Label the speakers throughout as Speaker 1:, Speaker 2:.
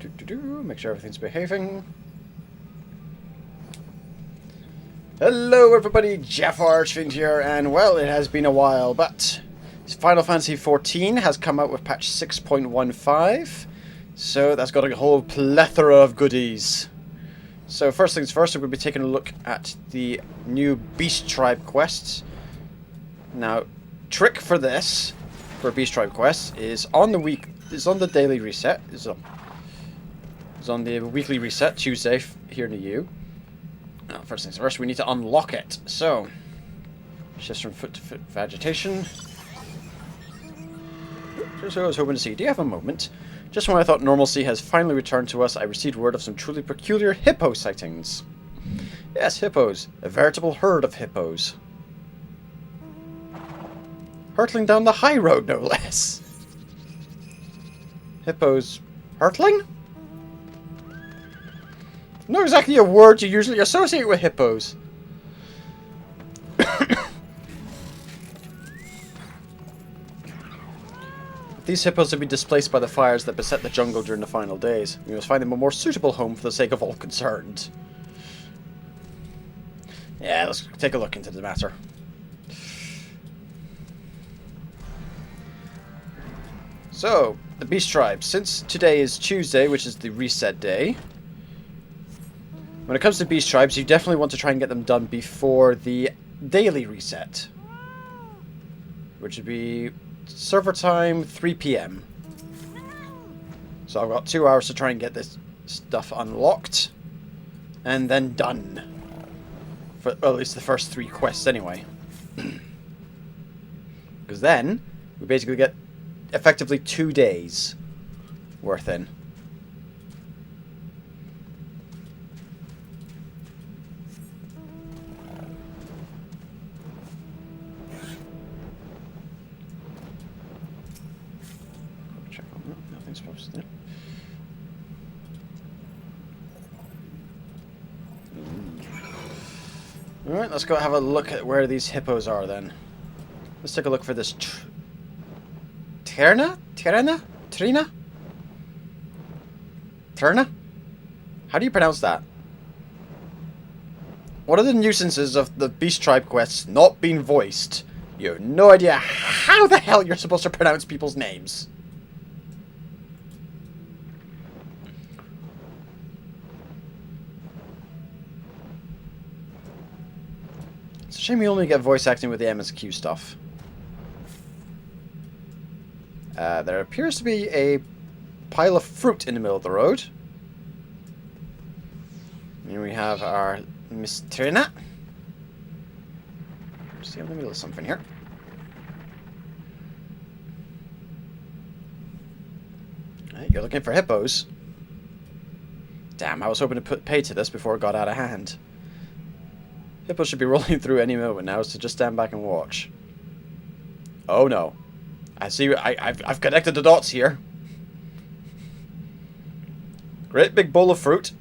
Speaker 1: Make sure everything's behaving. Hello everybody, JaffaArchfiend here, and well, it has been a while, but Final Fantasy XIV has come out with patch 6.15, so that's got a whole plethora of goodies. So first things first, we'll be taking a look at the new Beast Tribe quests. Now, trick for this, for Beast Tribe quests, is on the daily reset, is on the weekly reset, Tuesday, here in the EU. Now, first things first, we need to unlock it. So, shifts from foot to foot vegetation. Just what I was hoping to see. Do you have a moment? Just when I thought normalcy has finally returned to us, I received word of some truly peculiar hippo sightings. Yes, hippos. A veritable herd of hippos. Hurtling down the high road, no less. Hippos hurtling? Not exactly a word you usually associate with hippos. These hippos have been displaced by the fires that beset the jungle during the final days. We must find them a more suitable home for the sake of all concerned. Yeah, let's take a look into the matter. So, the Beast Tribe. Since today is Tuesday, which is the reset day, when it comes to Beast Tribes, you definitely want to try and get them done before the daily reset, which would be server time 3 PM. So I've got 2 hours to try and get this stuff unlocked, and then done. For well, at least the first 3 quests anyway. Because then, we basically get effectively 2 days worth in. Check on that. Nothing's posted there. Alright, let's go have a look at where these hippos are then. Let's take a look for this Trina? How do you pronounce that? What are the nuisances of the Beast Tribe quests not being voiced? You have no idea how the hell you're supposed to pronounce people's names. It's a shame we only get voice acting with the MSQ stuff. There appears to be a pile of fruit in the middle of the road. Here we have our Miss Trina. See, I'm in the middle of something here. Right, you're looking for hippos. Damn, I was hoping to put pay to this before it got out of hand. Hippos should be rolling through any moment now, so just stand back and watch. Oh no. I see, I've connected the dots here. Great big bowl of fruit.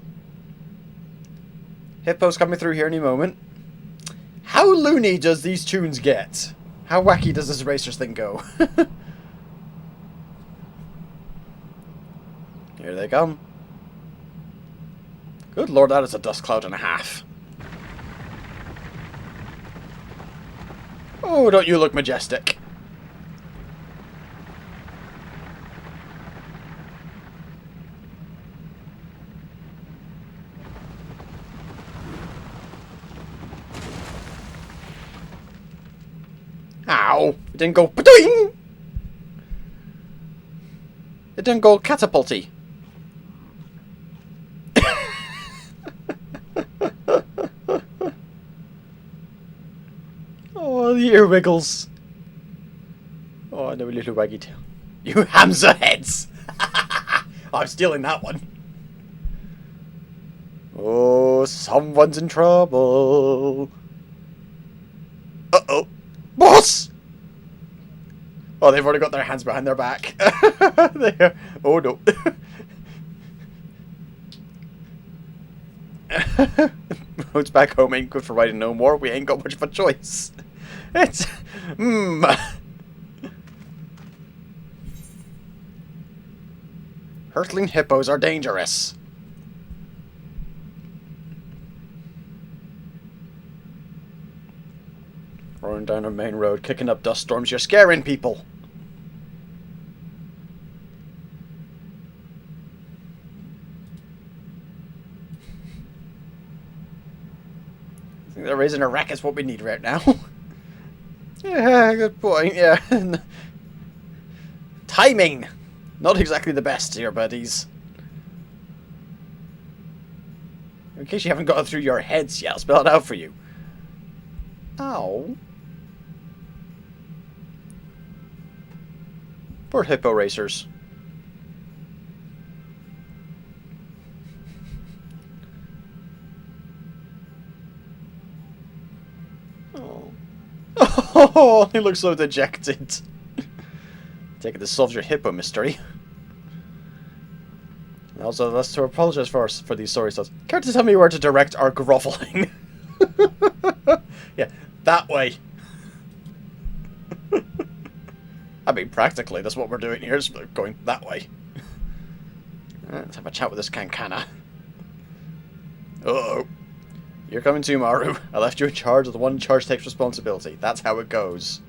Speaker 1: Hippos coming through here any moment. How loony does these tunes get? How wacky does this racers thing go? Here they come. Good lord, that is a dust cloud and a half. Oh, don't you look majestic. Ow! It didn't go pa-doing! It didn't go catapulty. Oh, the ear wiggles. Oh, no little waggy tail. You Hamza heads! I'm stealing that one. Oh, someone's in trouble. Uh-oh. Boss! Oh, they've already got their hands behind their back. There. Oh, no. Roads back home ain't good for riding no more. We ain't got much of a choice. It's... Hurtling hippos are dangerous. Rolling down a main road, kicking up dust storms, you're scaring people. I think they're raising a racket's what we need right now. Yeah, good point, yeah. Timing! Not exactly the best here, buddies. In case you haven't got it through your heads yet, I'll spell it out for you. Ow. Poor hippo racers. Oh. Oh, he looks so dejected. Take it this solves your hippo mystery. And also, let's to apologize for these sorry stuff. Care to tell me where to direct our groveling? Yeah, that way. I mean, practically, that's what we're doing here, is going that way. Let's have a chat with this cancana. Uh-oh. You're coming too, Maru. I left you in charge, of the one in charge takes responsibility. That's how it goes.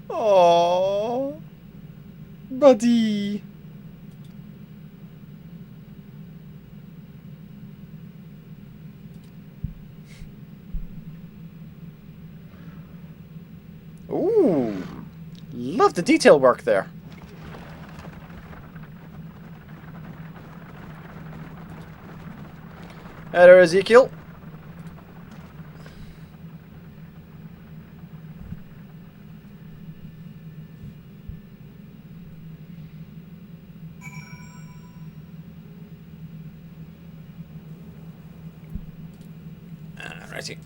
Speaker 1: Aww. Buddy. Ooh. Love the detail work there. Hello, Ezekiel. Alrighty.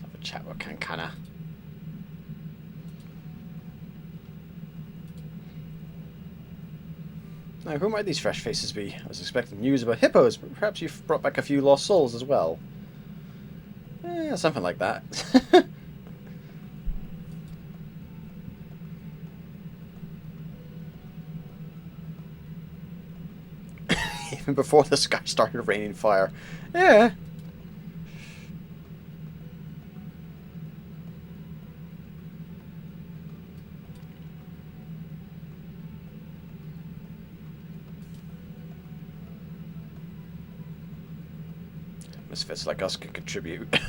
Speaker 1: Have a chat with Cancana. Now, who might these fresh faces be? I was expecting news about hippos, but perhaps you've brought back a few lost souls as well. Something like that. Even before the sky started raining fire. Yeah. Misfits like us can contribute.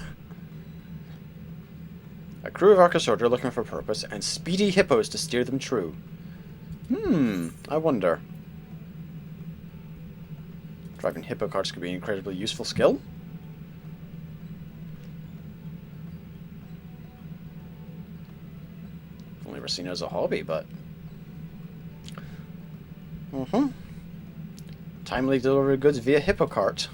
Speaker 1: A crew of Archosaurs are looking for purpose, and speedy hippos to steer them true. I wonder. Driving hippo carts could be an incredibly useful skill. I've only ever seen it as a hobby, but... Timely delivery of goods via hippo cart.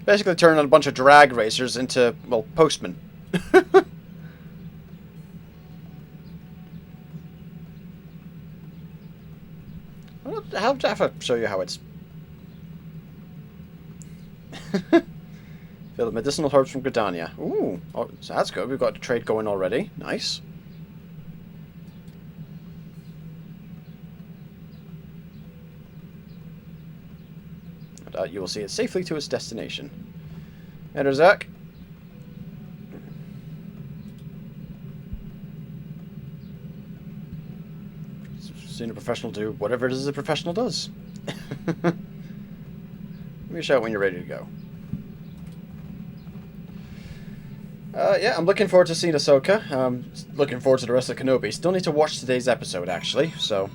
Speaker 1: Basically turning a bunch of drag racers into, well, postmen. I'll Jaffa show you how it's... Fill the medicinal herbs from Gridania. Ooh, oh, so that's good. We've got a trade going already. Nice. And, you will see it safely to its destination. Enter Zach. Seen a professional do whatever it is a professional does. Give me a shout when you're ready to go. Yeah, I'm looking forward to seeing Ahsoka. Looking forward to the rest of Kenobi. Still need to watch today's episode, actually, so...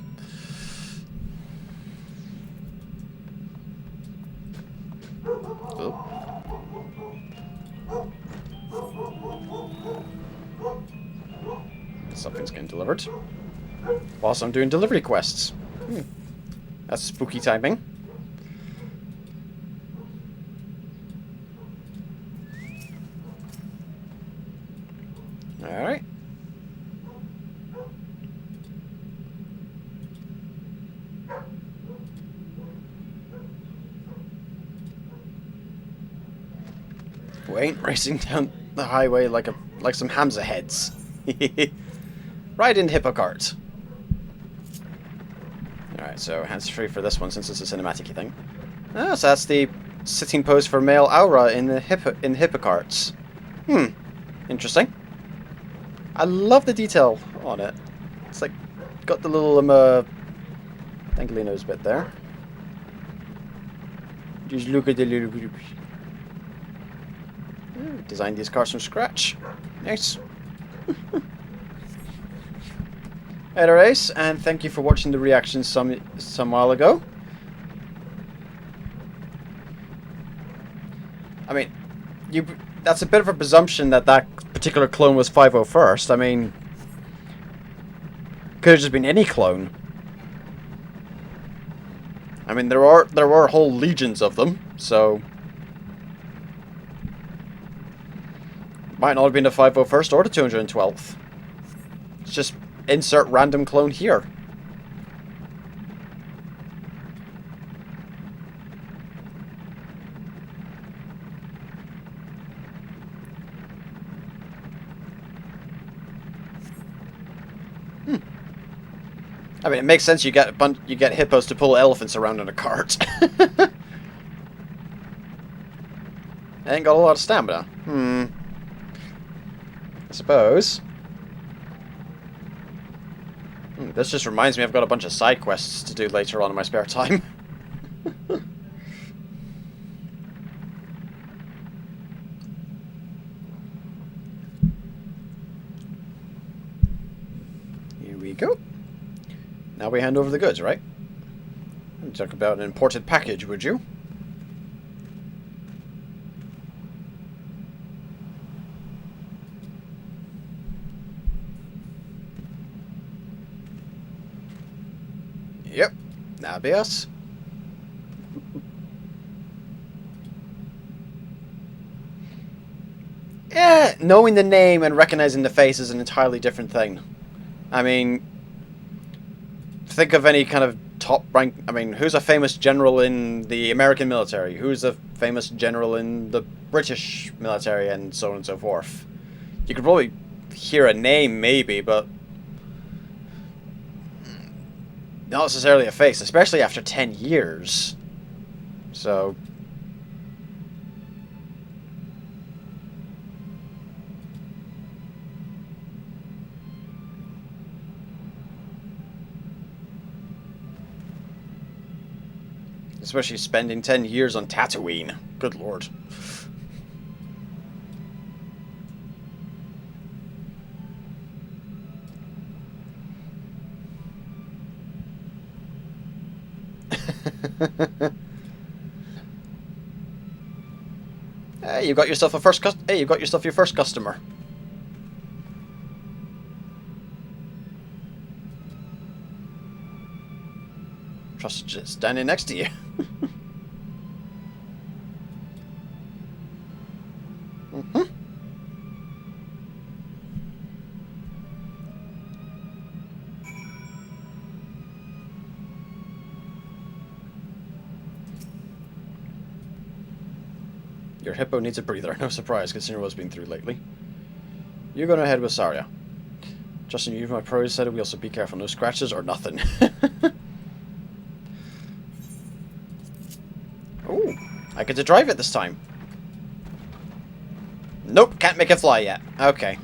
Speaker 1: Oh. Something's getting delivered. Whilst I'm doing delivery quests. That's spooky timing. Alright. ain't racing down the highway like some Hamza heads. Ride in hippo cart. Alright, so hands free for this one since it's a cinematic thing. Oh, so that's the sitting pose for male aura in the hippo carts. Interesting. I love the detail on it. It's like got the little dangly nose bit there. Just look at the little group. Designed these cars from scratch. Nice. Anyways, and thank you for watching the reaction some while ago. I mean, that's a bit of a presumption that particular clone was 501st. I mean, could have just been any clone. I mean, there were whole legions of them, so might not have been the 501st or the 212th. It's just insert random clone here. I mean, it makes sense. You get hippos to pull elephants around in a cart. They ain't got a lot of stamina. I suppose. This just reminds me I've got a bunch of side quests to do later on in my spare time. Here we go. Now we hand over the goods, right? Talk about an imported package, would you? Yep, that'd be us. Yeah, knowing the name and recognizing the face is an entirely different thing. I mean, think of any kind of top rank. I mean, who's a famous general in the American military? Who's a famous general in the British military, and so on and so forth? You could probably hear a name, maybe, but not necessarily a face, especially after 10 years. So especially spending 10 years on Tatooine. Good lord. Hey, you got yourself your first customer. Trust just standing next to you. Your hippo needs a breather. No surprise, considering what's been through lately. You're going to head with Saria. Justin, you my pros said we also be careful. No scratches or nothing. Oh, I get to drive it this time. Nope, can't make it fly yet. Okay.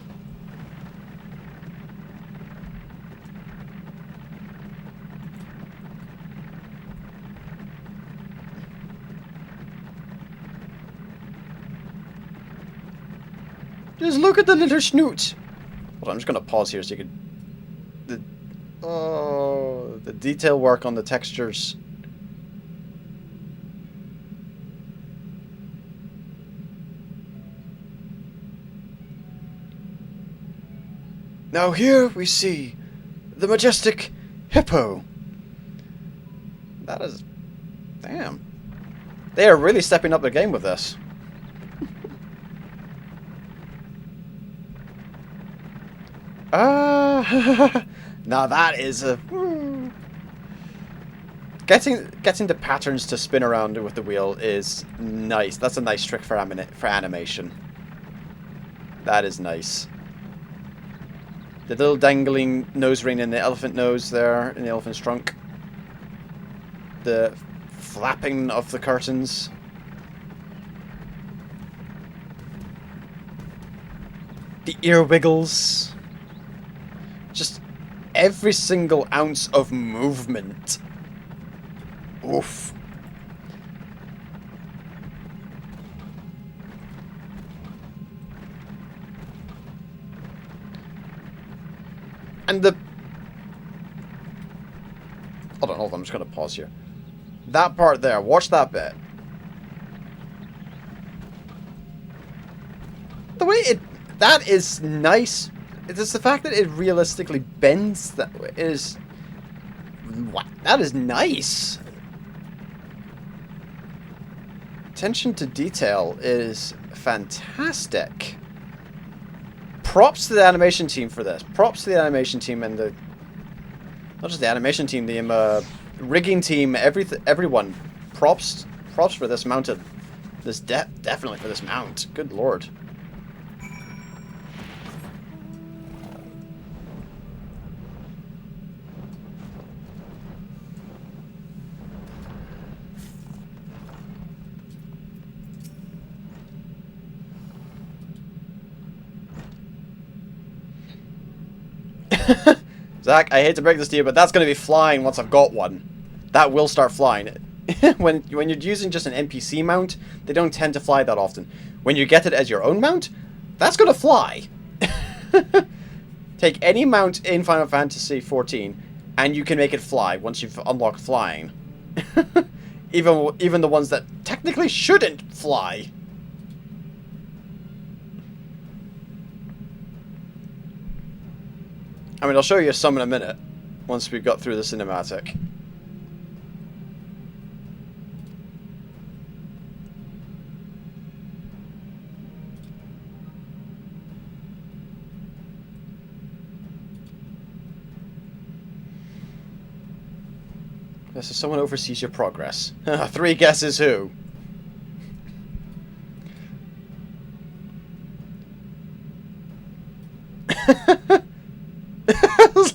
Speaker 1: Just look at the little snoot. Hold on, I'm just gonna pause here so you can. The detail work on the textures. Now here we see the majestic hippo. That is, damn. They are really stepping up their game with this. Now that is a... getting the patterns to spin around with the wheel is nice. That's a nice trick for animation. That is nice. The little dangling nose ring in the elephant nose there, in the elephant's trunk. The flapping of the curtains. The ear wiggles. Just every single ounce of movement. Oof. And the... Hold on, I'm just going to pause here. That part there, watch that bit. The way it... That is nice. It's the fact that it realistically bends that way is... What? That is nice. Attention to detail is fantastic. Props to the animation team for this. Props to the animation team and the... Not just the animation team, the rigging team, everyone. Props for this mounted. This definitely for this mount. Good lord. Zach, I hate to break this to you, but that's going to be flying once I've got one. That will start flying. when you're using just an NPC mount, they don't tend to fly that often. When you get it as your own mount, that's going to fly. Take any mount in Final Fantasy XIV, and you can make it fly once you've unlocked flying. even the ones that technically shouldn't fly. I mean, I'll show you some in a minute, once we've got through the cinematic. This is someone oversees your progress. 3 guesses who?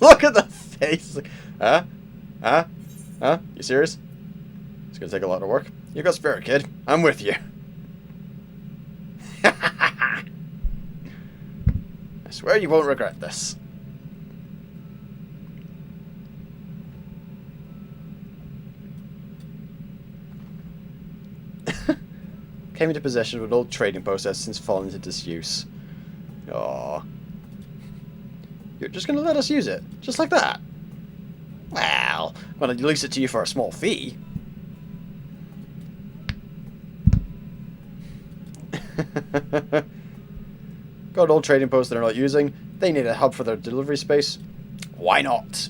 Speaker 1: Look at the face. Huh? You serious? It's gonna take a lot of work. You got spirit, kid. I'm with you. I swear you won't regret this. Came into possession of an old trading post that has since fallen into disuse. Aww. You're just going to let us use it? Just like that? Well, I'm going to lease it to you for a small fee. Got an old trading post they're not using. They need a hub for their delivery space. Why not?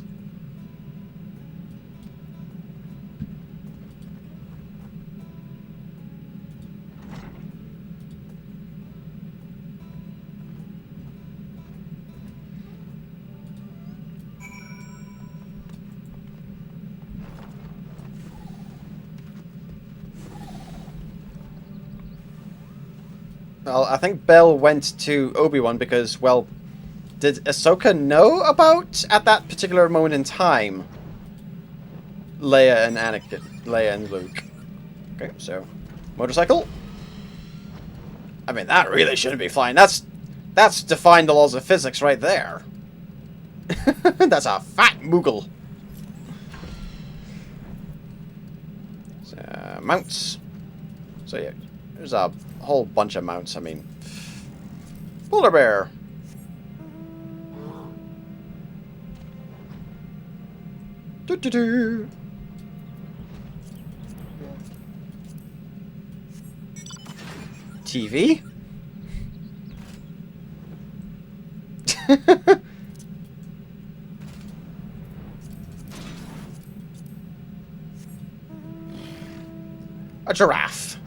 Speaker 1: Well, I think Belle went to Obi-Wan because, well, did Ahsoka know about, at that particular moment in time, Leia and Luke? Okay, so, motorcycle. I mean, that really shouldn't be flying. That's defying the laws of physics right there. That's a fat moogle. So, mounts. So yeah, there's a whole bunch of mounts. I mean, polar bear. Doo-doo-doo. TV. A giraffe.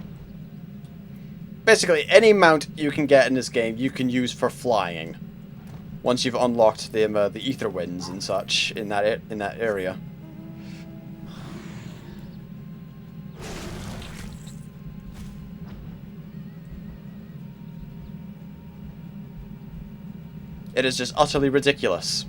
Speaker 1: Basically, any mount you can get in this game, you can use for flying. Once you've unlocked the ether winds and such in that area. It is just utterly ridiculous.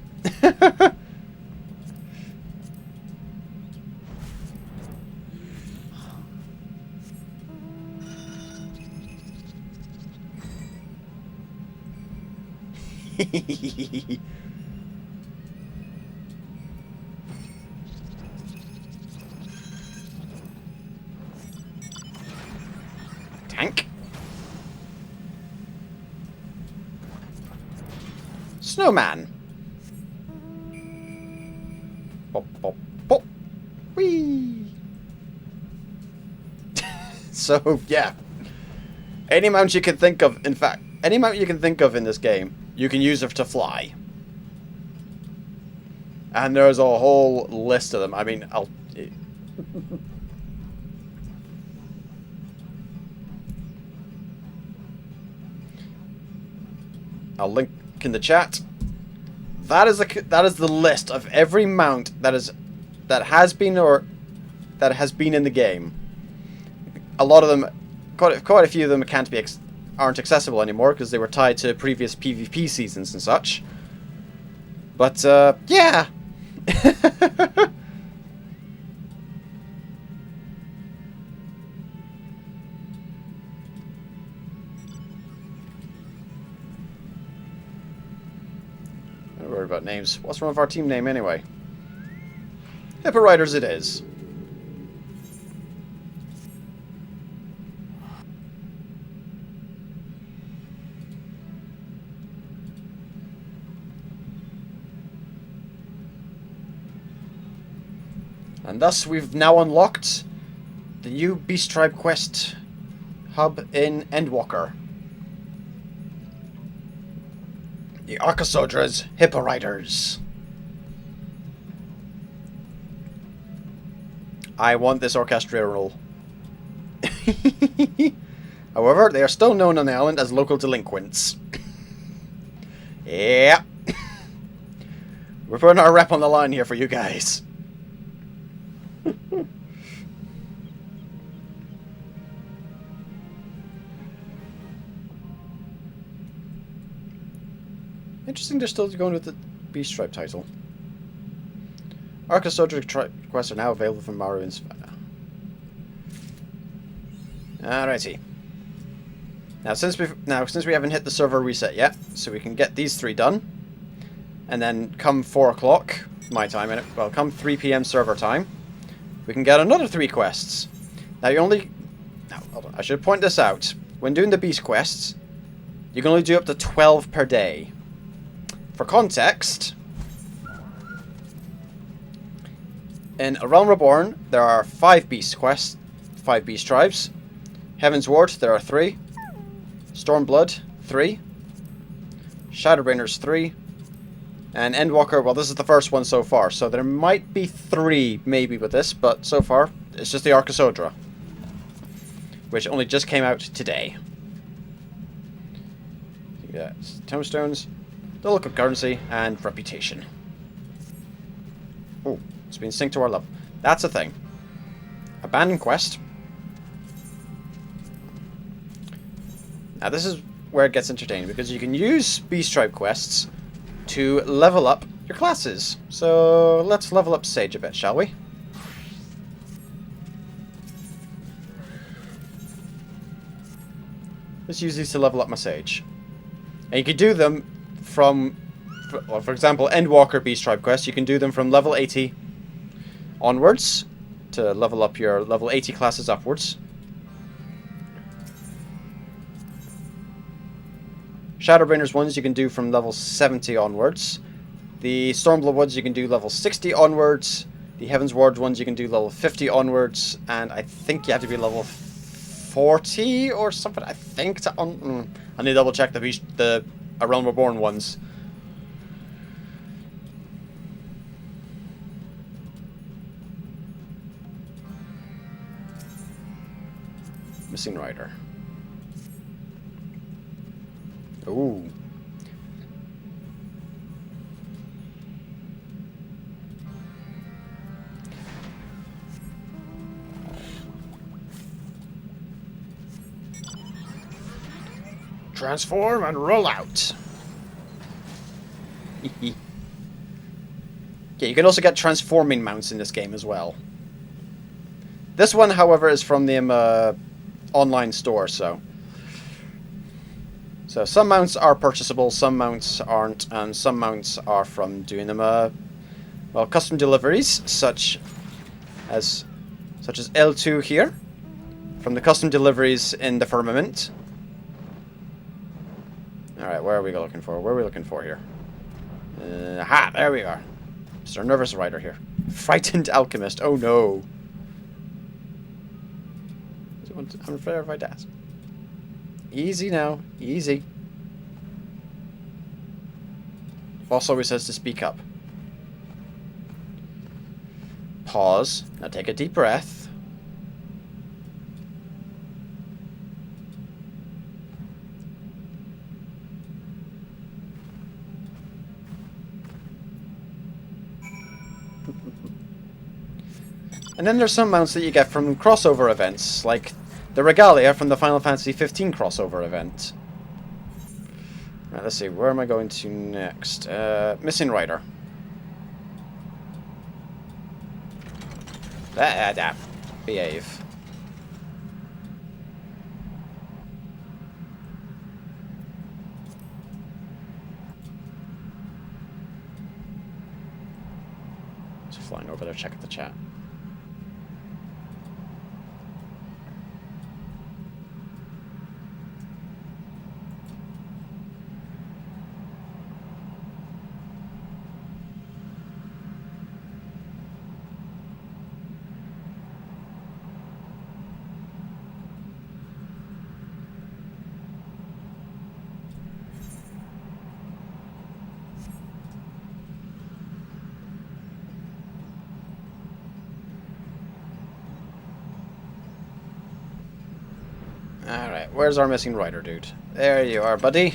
Speaker 1: Tank. Snowman. Pop, pop, pop. Whee! So, yeah. Any mount you can think of, in fact, any mount you can think of in this game, you can use it to fly. And there's a whole list of them. I mean, I'll link in the chat. That is the list of every mount that has been in the game. A lot of them, quite a few of them aren't accessible anymore because they were tied to previous PvP seasons and such. But yeah. Don't worry about names. What's wrong with our team name anyway? Hippo Riders it is. And thus we've now unlocked the new Beast Tribe quest hub in Endwalker. The Archosodra's Hippo Riders. I want this orchestra role. However, they are still known on the island as local delinquents. Yeah. We're putting our rep on the line here for you guys. Interesting they're still going with the Beast Tribe title. Archosodric quests are now available from Mama Ameliance. Alrighty. Now since we haven't hit the server reset yet, so we can get these 3 done. And then come 4 o'clock my time, well, come 3 PM server time, we can get another 3 quests. Now hold on, I should point this out. When doing the beast quests, you can only do up to 12 per day. For context, in A Realm Reborn, there are 5 beast quests, 5 beast tribes. Heaven's Ward, there are 3. Stormblood, 3. Shadowbringers, 3. And Endwalker, well, this is the first one so far, so there might be 3 maybe with this, but so far, it's just the Archosodra, which only just came out today. Yeah, tombstones, the local currency, and reputation. Oh, it's been synced to our level. That's a thing. Abandoned quest. Now this is where it gets entertaining, because you can use Beast Tribe quests to level up your classes. So let's level up Sage a bit, shall we? Let's use these to level up my Sage. And you can do them from, well, for example, Endwalker Beast Tribe quest, you can do them from level 80 onwards to level up your level 80 classes upwards. Shadowbringers ones you can do from level 70 onwards. The Stormblood ones you can do level 60 onwards. The Heaven's Ward ones you can do level 50 onwards. And I think you have to be level 40 or something. I think I need to double check the A Realm Reborn ones. Missing Rider. Ooh. Transform and roll out. Yeah, you can also get transforming mounts in this game as well. This one, however, is from the online store, so some mounts are purchasable, some mounts aren't, and some mounts are from doing them well, custom deliveries, such as L2 here, from the custom deliveries in the Firmament. Alright, where are we looking for? Where are we looking for here? Aha, there we are. Mr. Nervous Rider here. Frightened Alchemist, oh no. I'm afraid if I die. Easy now, easy. Boss always says to speak up. Pause. Now take a deep breath. And then there's some mounts that you get from crossover events, like the Regalia from the Final Fantasy XV crossover event. Right, let's see, where am I going to next? Missing Rider. Behave. Just flying over there, checking the chat. Alright, where's our missing rider, dude? There you are, buddy.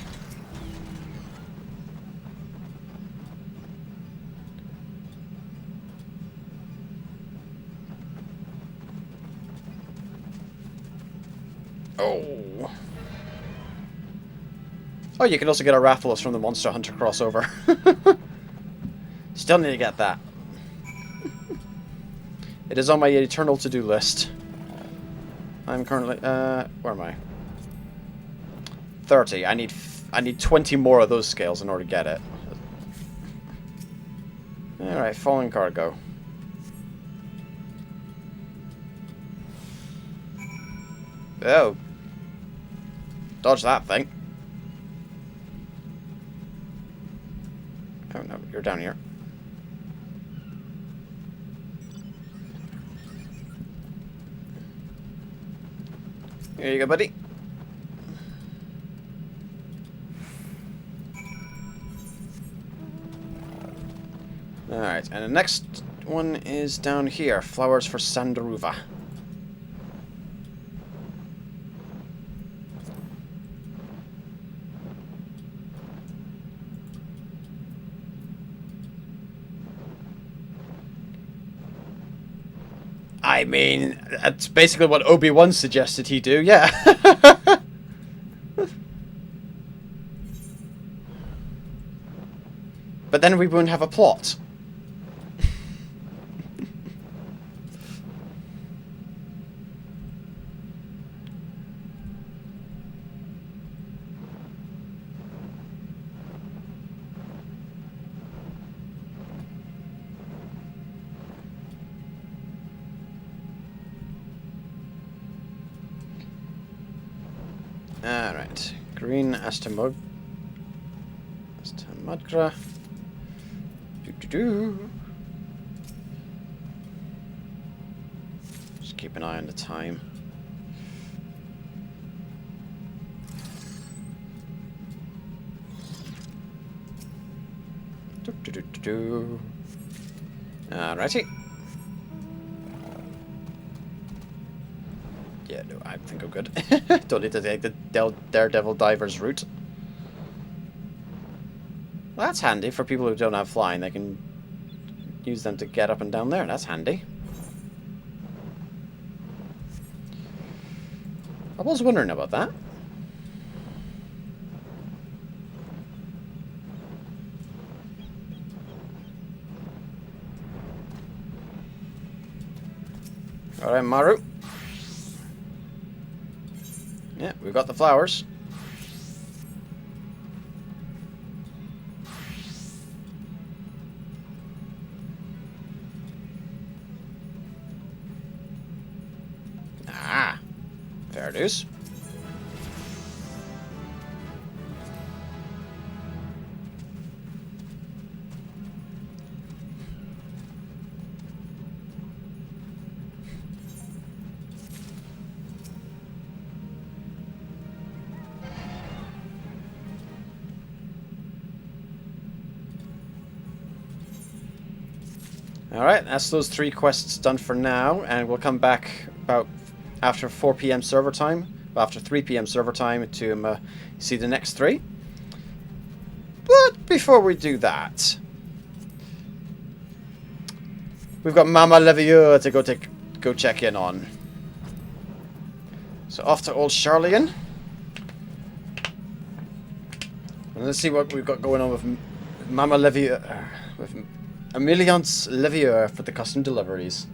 Speaker 1: Oh. Oh, you can also get a Rathalos from the Monster Hunter crossover. Still need to get that. It is on my eternal to-do list. I'm currently, where am I? 30. I need 20 more of those scales in order to get it. Alright, falling cargo. Oh. Dodge that thing. Oh no, you're down here. Here you go, buddy. Alright, and the next one is down here. Flowers for Sandaruva. I mean, that's basically what Obi-Wan suggested he do, yeah. But then we wouldn't have a plot. Alright, green Astamudra. Just keep an eye on the time. Alrighty. Yeah, no, I think I'm good. Don't need to take the Daredevil Divers route. Well, that's handy for people who don't have flying. They can use them to get up and down there. That's handy. I was wondering about that. Alright, Maru. Yeah, we've got the flowers. Ah, fair it is. Alright, that's those 3 quests done for now, and we'll come back about after 4 PM server time, after 3 PM server time to see the next 3. But before we do that, we've got Mama Ameliance to go check in on. So off to old Charlian. And let's see what we've got going on with Mama Ameliance Levier for the custom deliveries.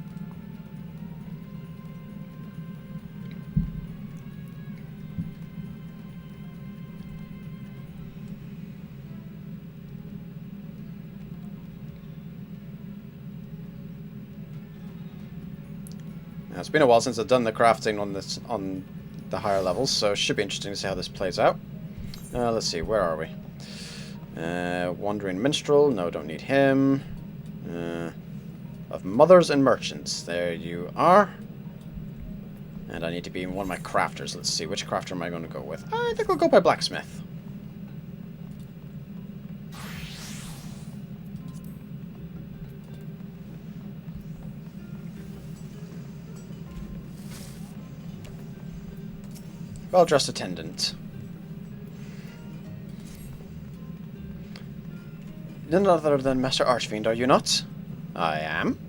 Speaker 1: Now, it's been a while since I've done the crafting on the higher levels, so it should be interesting to see how this plays out. Let's see, where are we? Wandering Minstrel, no, don't need him. Of Mothers and Merchants, there you are. And I need to be in one of my crafters. Let's see, which crafter am I going to go with? I think we'll go by Blacksmith. Well-dressed attendant. None other than Master Archfiend, are you not? I am.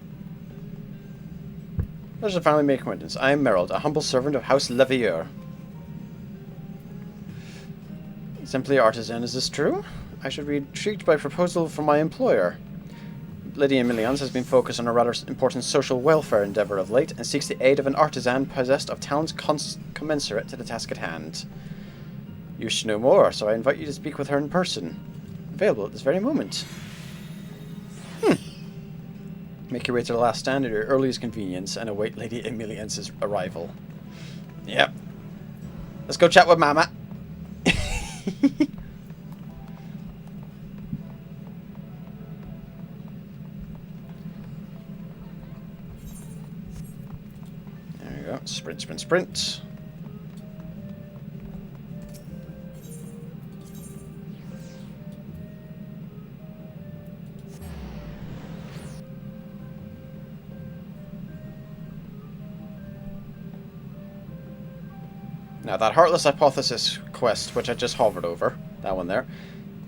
Speaker 1: Pleasure to finally make acquaintance. I am Merrill, a humble servant of House Levier. Simply artisan, is this true? I should be intrigued by a proposal from my employer. Lady Ameliance has been focused on a rather important social welfare endeavour of late, and seeks the aid of an artisan possessed of talents commensurate to the task at hand. You should know more, so I invite you to speak with her in person. Available at this very moment. Make your way to the last stand at your earliest convenience and await Lady Ameliance's arrival. Yep. Let's go chat with Mama. There we go. Sprint, sprint, sprint. Now, that Heartless Hypothesis quest, which I just hovered over, that one there,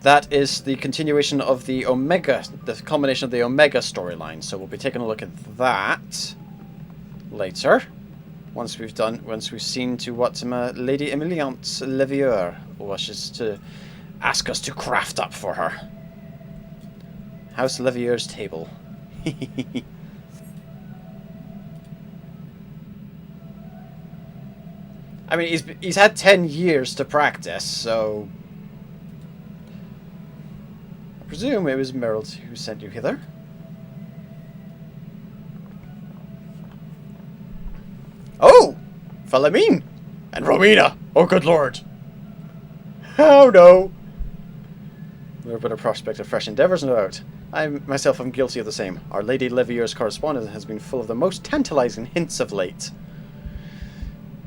Speaker 1: that is the continuation of the Omega, the culmination of the Omega storyline. So we'll be taking a look at that later, once we've seen to what Lady Ameliance Levier wishes to ask us to craft up for her. House Levier's table. I mean, he's had 10 years to practice, so I presume it was Merrill who sent you hither. Oh! Philemine! And Rowena! Oh, good lord! Oh, no! A little bit of prospect of fresh endeavours, no doubt. I myself am guilty of the same. Our Lady Levier's correspondence has been full of the most tantalising hints of late.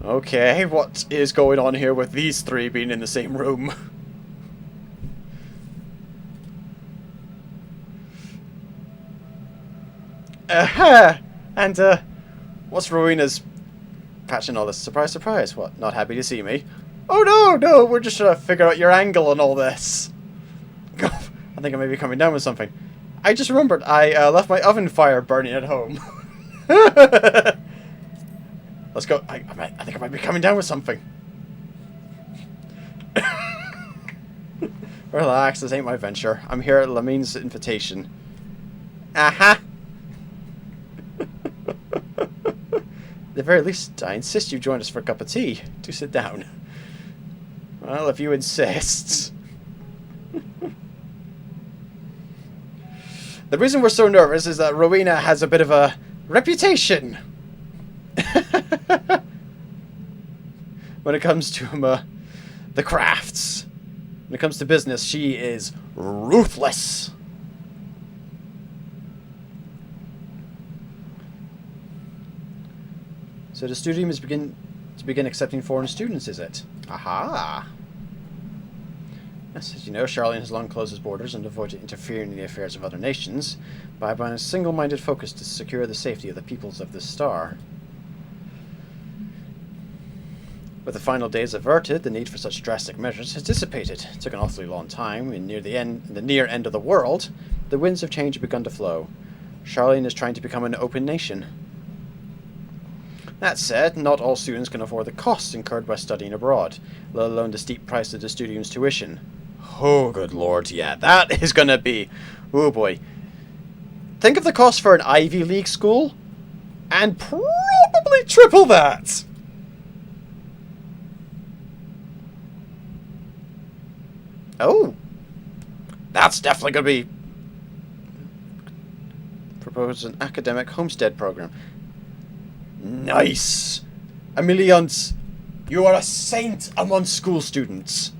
Speaker 1: Okay, what is going on here with these 3 being in the same room? Aha! And, what's Rowena's patching all this? Surprise, surprise. What, not happy to see me? Oh, no, we're just trying to figure out your angle on all this. I think I may be coming down with something. I just remembered I left my oven fire burning at home. Let's go. I think I might be coming down with something. Relax, this ain't my venture. I'm here at Lamine's invitation. Aha! the very least, I insist you join us for a cup of tea. Do sit down. Well, if you insist. The reason we're so nervous is that Rowena has a bit of a reputation when it comes to the crafts. When it comes to business, she is ruthless. So the studium is begin accepting foreign students, is it? Aha! Yes, as you know, Charlene has long closed its borders and avoided interfering in the affairs of other nations by a single-minded focus to secure the safety of the peoples of this star. With the final days averted, the need for such drastic measures has dissipated. It took an awfully long time. In the near end of the world, the winds of change have begun to flow. Charlene is trying to become an open nation. That said, not all students can afford the costs incurred by studying abroad, let alone the steep price of the studium's tuition. Oh, good lord, yeah, that is gonna be... Oh boy. Think of the cost for an Ivy League school, and probably triple that! Oh! That's definitely gonna be... Propose an academic homestead program. Nice! Ameliance, you are a saint among school students.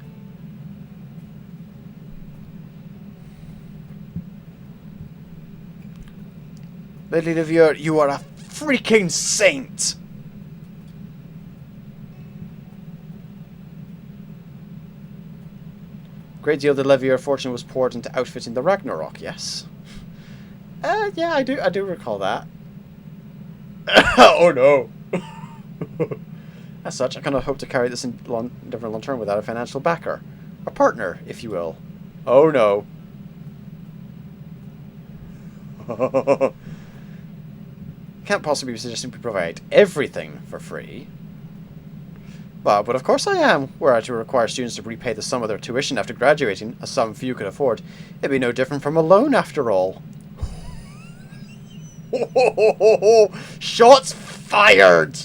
Speaker 1: Lady Livier, you are a freaking saint! Great deal of the Levier fortune was poured into outfitting the Ragnarok, yes. Yeah, I do recall that. Oh no! As such, I cannot hope to carry this endeavour long term without a financial backer. A partner, if you will. Oh no. Can't possibly be suggesting we provide everything for free. Well, but of course I am. Were I to require students to repay the sum of their tuition after graduating, a sum few could afford, it'd be no different from a loan after all. Shots fired!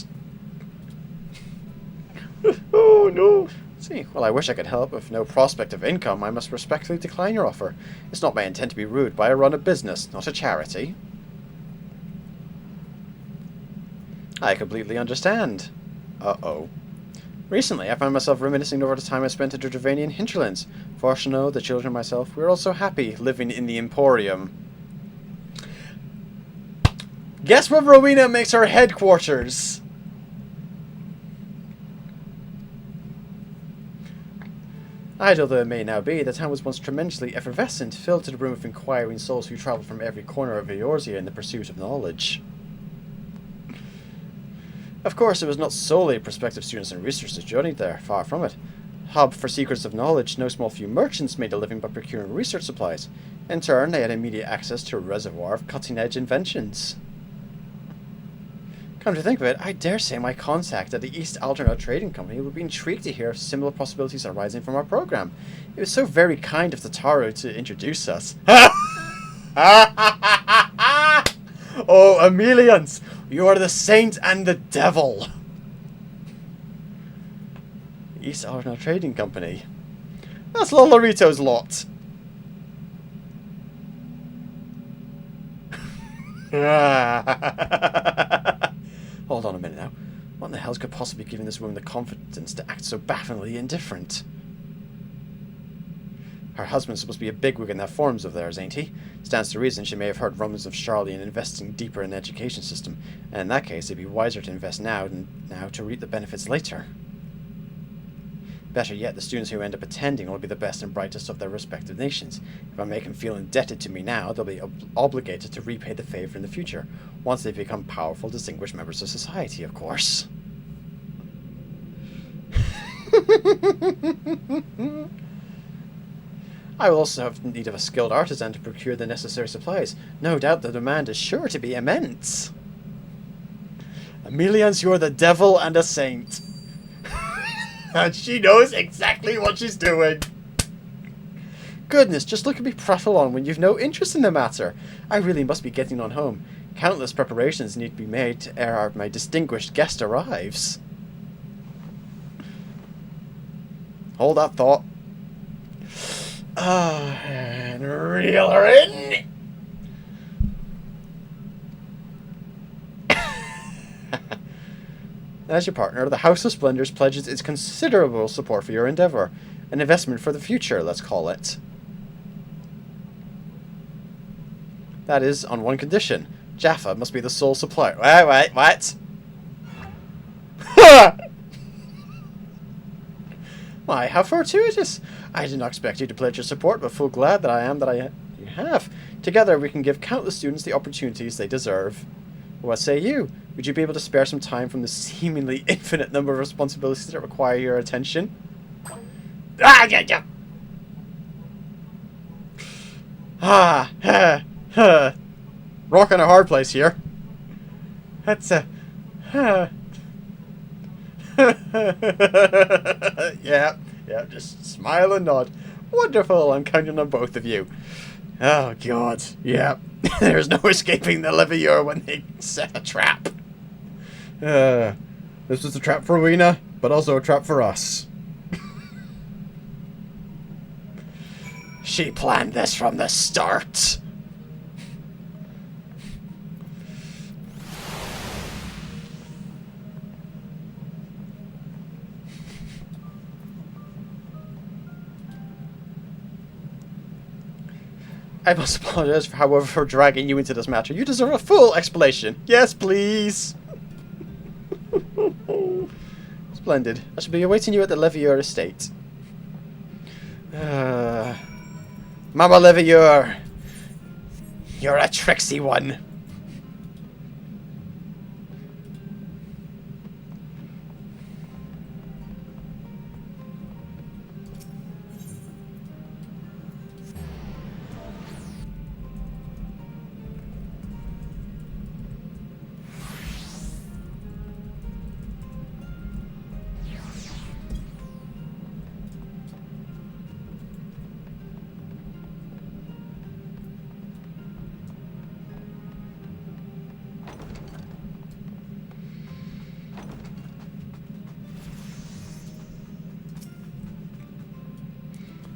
Speaker 1: Oh no. See, well, I wish I could help. With no prospect of income, I must respectfully decline your offer. It's not my intent to be rude, but I run a business, not a charity. I completely understand. Uh-oh. Recently, I found myself reminiscing over the time I spent in the Dravanian hinterlands. Fortunately, the children and myself, we were all so happy living in the Emporium. Guess where Rowena makes her headquarters? Idle though it may now be, the town was once tremendously effervescent, filled to the brim with inquiring souls who travelled from every corner of Eorzea in the pursuit of knowledge. Of course, it was not solely prospective students and researchers journeyed there, far from it. Hub for secrets of knowledge, no small few merchants made a living by procuring research supplies. In turn, they had immediate access to a reservoir of cutting-edge inventions. Come to think of it, I dare say my contact at the East Aldernau Trading Company would be intrigued to hear of similar possibilities arising from our program. It was so very kind of Tataru to introduce us. Oh, Ameliance! You are the saint and the devil! East Aldernau Trading Company. That's Lolorito's lot. Hold on a minute now. What in the hell could possibly give this woman the confidence to act so bafflingly indifferent? Her husband's supposed to be a bigwig in that forums of theirs, ain't he? Stands to reason she may have heard rumors of Charlie and investing deeper in the education system, and in that case it'd be wiser to invest now than to reap the benefits later. Better yet, the students who end up attending will be the best and brightest of their respective nations. If I make them feel indebted to me now, they'll be obligated to repay the favour in the future, once they become powerful, distinguished members of society, of course. I will also have need of a skilled artisan to procure the necessary supplies. No doubt the demand is sure to be immense. Ameliance, you're the devil and a saint. And she knows exactly what she's doing. Goodness, just look at me prattle on when you've no interest in the matter. I really must be getting on home. Countless preparations need to be made ere my distinguished guest arrives. Hold that thought. And reel her in. As your partner, the House of Splendors pledges its considerable support for your endeavor. An investment for the future, let's call it. That is, on one condition. Jaffa must be the sole supplier. Wait, what? Why, how fortuitous! I did not expect you to pledge your support, but full glad that I am that you have. Together we can give countless students the opportunities they deserve. What say you? Would you be able to spare some time from the seemingly infinite number of responsibilities that require your attention? Rock on a hard place here. That's a... yeah, just smile and nod. Wonderful, I'm counting on both of you. Oh, God, yeah. There's no escaping the Levier when they set a trap. This was a trap for Weena, but also a trap for us. She planned this from the start. I must apologize, however, for dragging you into this matter. You deserve a full explanation. Yes, please. Splendid. I shall be awaiting you at the Levier estate. Mama Levier, you're a tricksy one.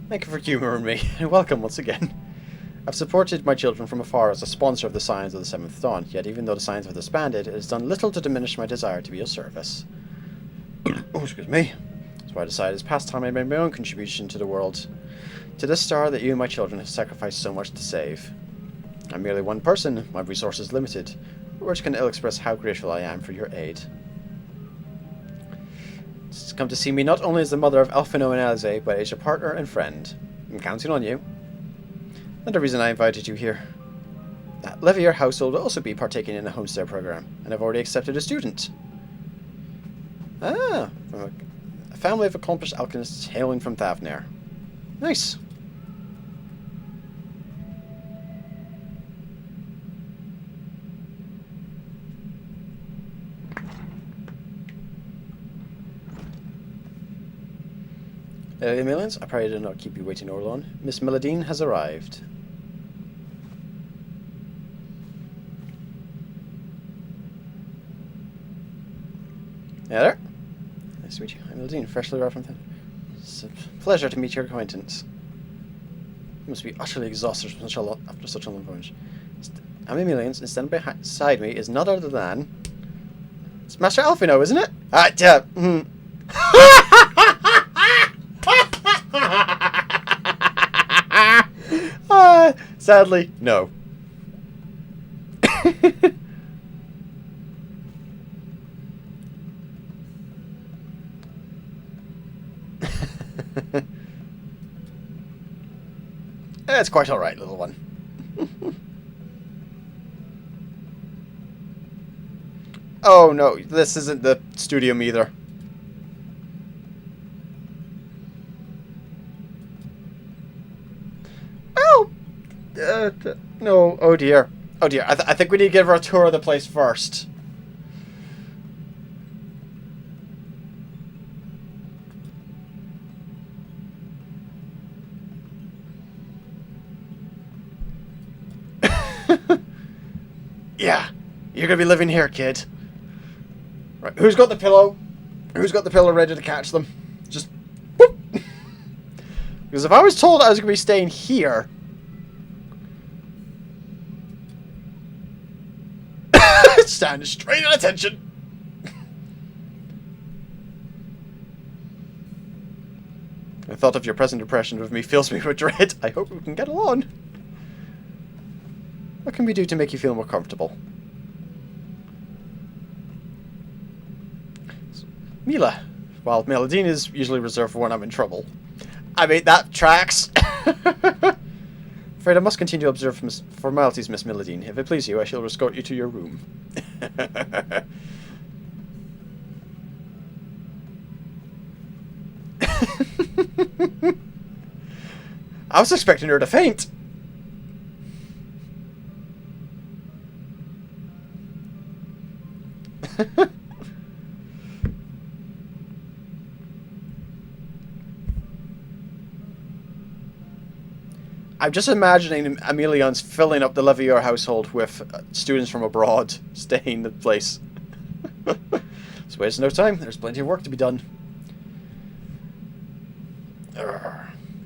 Speaker 1: Thank you for humouring me, and welcome once again. I've supported my children from afar as a sponsor of the Scions of the Seventh Dawn, yet even though the Scions have disbanded, it has done little to diminish my desire to be of service. Oh, excuse me. So I decided it's past time I made my own contribution to the world, to this star that you and my children have sacrificed so much to save. I'm merely one person, my resources limited. Words can ill express how grateful I am for your aid. It's come to see me not only as the mother of Alphino and Alize, but as your partner and friend. I'm counting on you. Another reason I invited you here. That Levier household will also be partaking in a homestead program, and I've already accepted a student. Ah, from a family of accomplished alchemists hailing from Thavnair. Nice. Mama Ameliance, I pray I did not keep you waiting over long. Miss Meladine has arrived. Hey there. Nice to meet you. I'm Meladine, freshly arrived from It's a pleasure to meet your acquaintance. You must be utterly exhausted after such a long voyage. Mama Ameliance, and standing beside me is none other than... It's Master Alphino, isn't it? Sadly, no. It's quite alright, little one. Oh no, this isn't the studium either. No, oh dear. Oh dear, I think we need to give her a tour of the place first. Yeah, you're gonna be living here, kid. Right, who's got the pillow? Who's got the pillow ready to catch them? Just whoop. Because if I was told I was gonna be staying here, stand straight at attention. The thought of your present impression of me fills me with dread. I hope we can get along. What can we do to make you feel more comfortable? Mila. Well, Meladine is usually reserved for when I'm in trouble. I mean, that tracks. Afraid I must continue to observe formalities, Miss Meladine. If it please you, I shall escort you to your room. I was expecting her to faint. I'm just imagining Ameliance filling up the Levier household with students from abroad staying in the place. Let's waste no time. There's plenty of work to be done.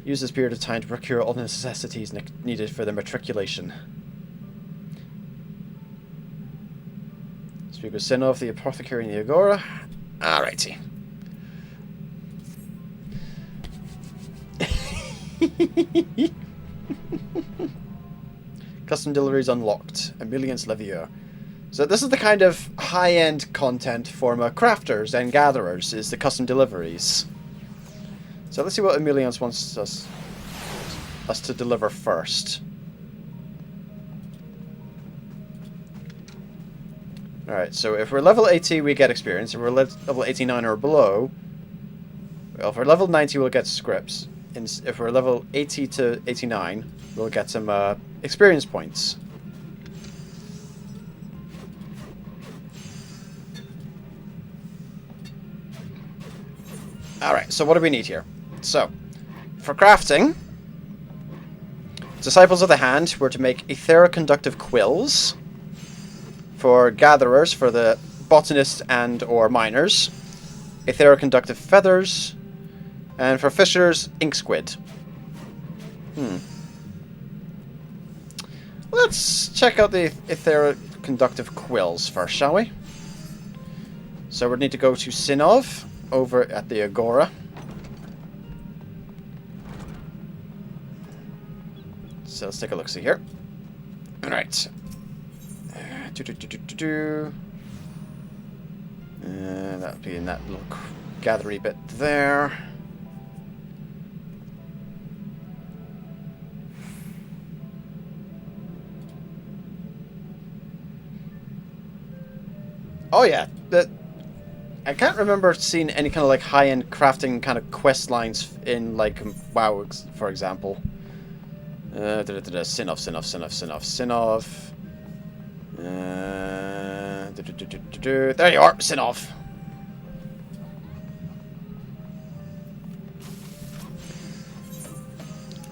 Speaker 1: Use this period of time to procure all the necessities needed for their matriculation. Speak with Sinov, the apothecary in the Agora. Alrighty. Custom deliveries unlocked. Ameliance Levier. So this is the kind of high-end content for crafters and gatherers, is the custom deliveries. So let's see what Ameliance wants us to deliver first. Alright, so if we're level 80, we get experience. If we're level 89 or below... Well, if we're level 90, we'll get scripts. And if we're level 80 to 89, we'll get some experience points. Alright, so what do we need here? So, for crafting, Disciples of the Hand, we're to make ethero-conductive quills. For gatherers, for the botanists and or miners, ethero-conductive feathers. And for fishers, ink squid. Let's check out the ethero-conductive quills first, shall we? So we need to go to Sinov, over at the Agora. So let's take a look-see here. Alright. That would be in that little gathery bit there. Oh yeah, I can't remember seeing any kind of like high-end crafting kind of quest lines in like WoW, for example. Sinov. There you are, Sinov.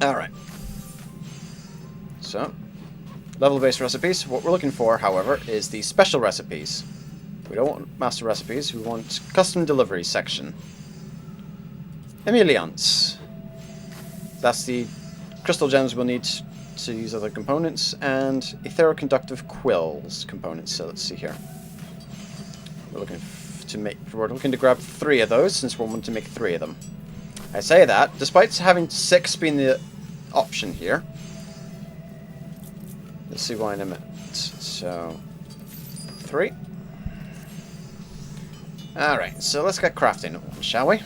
Speaker 1: Alright. So, level-based recipes. What we're looking for, however, is the special recipes. We don't want master recipes, we want custom delivery section. Ameliance. That's the crystal gems we'll need to use other components, and ethero-conductive quills components. So let's see here. We're looking to grab 3 of those, since we want to make 3 of them. I say that, despite having 6 being the option here. Let's see why in a minute. So, 3. Alright, so let's get crafting, shall we?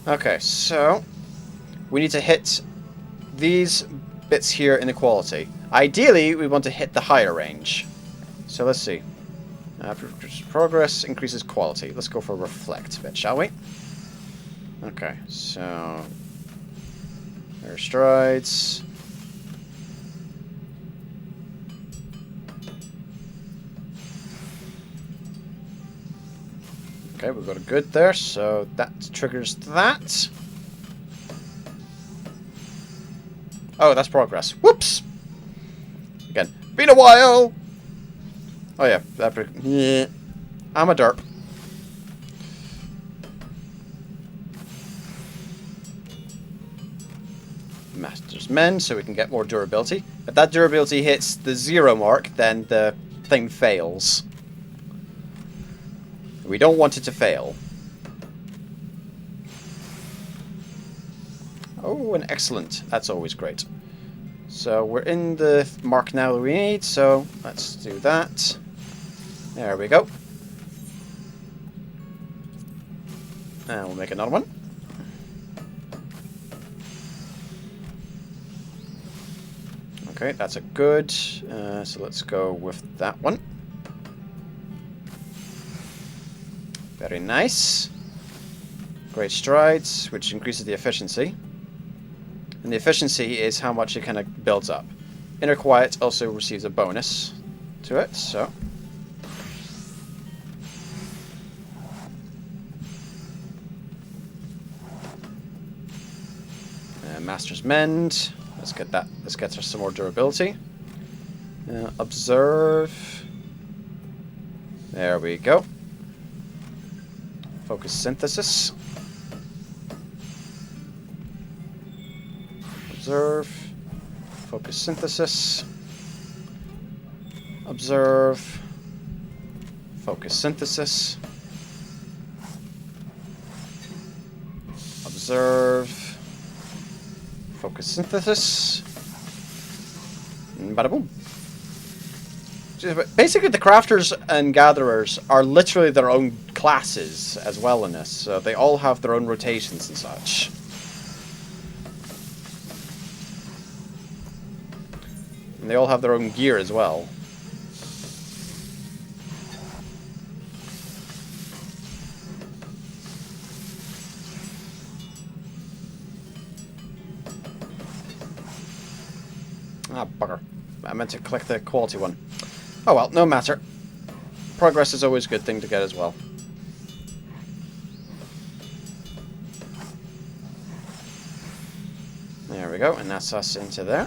Speaker 1: Okay, so we need to hit these bits here in equality. Ideally, we want to hit the higher range. So let's see. Progress increases quality. Let's go for reflect bit, shall we? Okay, so there's strides. Okay, we've got a good there, so that triggers that. Oh, that's progress. Whoops! Again, Been a while! Oh yeah, yeah. I'm a derp. Master's Mend, so we can get more durability. If that durability hits the 0 mark, then the thing fails. We don't want it to fail. Oh, and excellent. That's always great. So we're in the mark now that we need, so let's do that. There we go. And we'll make another one. Okay, that's a good. So let's go with that one. Very nice. Great strides, which increases the efficiency. And the efficiency is how much it kind of builds up. Inner Quiet also receives a bonus to it, so. Master's Mend. Let's get that. Let's get her some more durability. Observe. There we go. Focus Synthesis. Observe. Focus Synthesis. Observe. Focus Synthesis. Observe. Focus Synthesis. And bada boom. Basically, the crafters and gatherers are literally their own classes as well in this. So they all have their own rotations and such. And they all have their own gear as well. Ah, bugger. I meant to click the quality one. Oh well, no matter. Progress is always a good thing to get as well. There we go, and that's us into there.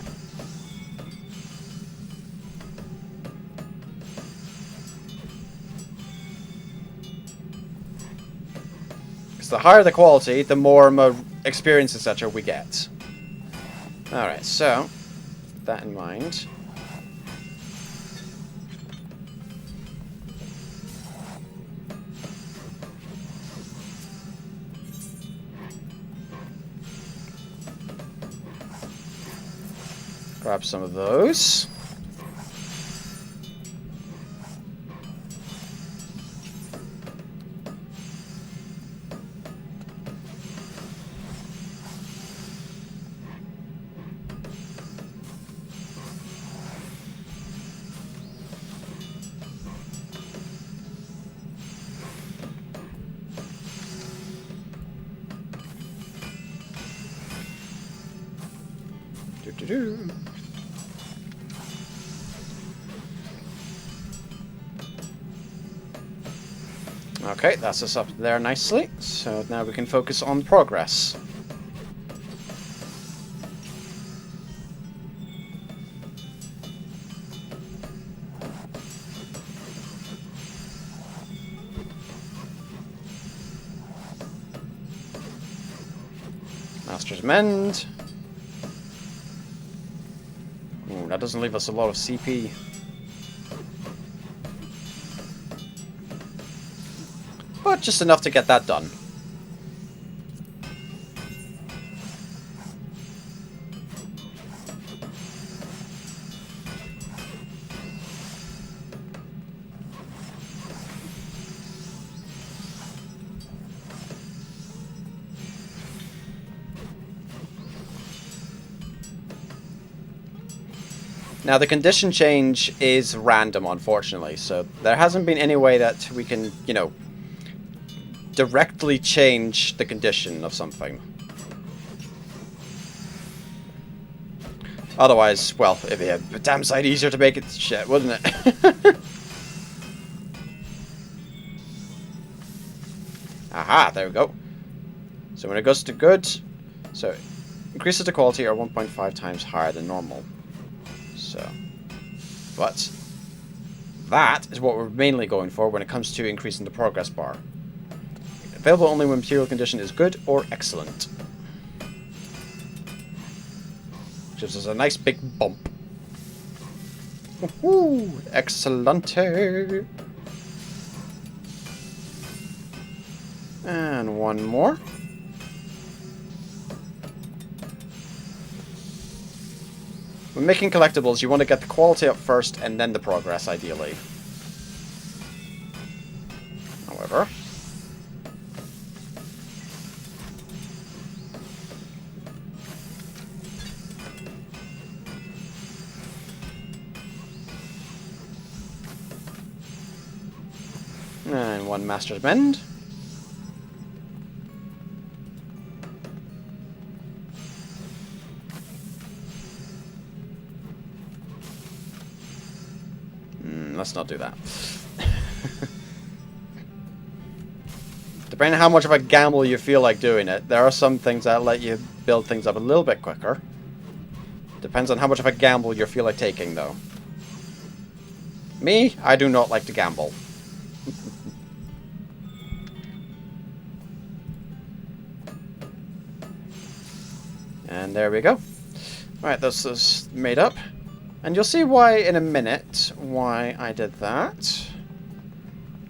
Speaker 1: Because the higher the quality, the more experience, etc. we get. Alright, so, with that in mind. Grab some of those. Do-do-do. Okay, that's us up there nicely. So now we can focus on progress. Master's Mend. Ooh, that doesn't leave us a lot of CP. But just enough to get that done. Now the condition change is random, unfortunately, so there hasn't been any way that we can, you know, directly change the condition of something. Otherwise, well, it'd be a damn sight easier to make it shit, wouldn't it? Aha, there we go. So when it goes to good, so increases the quality are 1.5 times higher than normal. So But that is what we're mainly going for when it comes to increasing the progress bar. Available only when material condition is good or excellent. Gives us a nice big bump. Woohoo! Excellente! And one more. When making collectibles, you want to get the quality up first and then the progress, ideally. However... And one Master's Mend. Let's not do that. Depending on how much of a gamble you feel like doing it, there are some things that let you build things up a little bit quicker. Depends on how much of a gamble you feel like taking, though. Me, I do not like to gamble. And there we go. Right, this is made up. And you'll see why in a minute why I did that.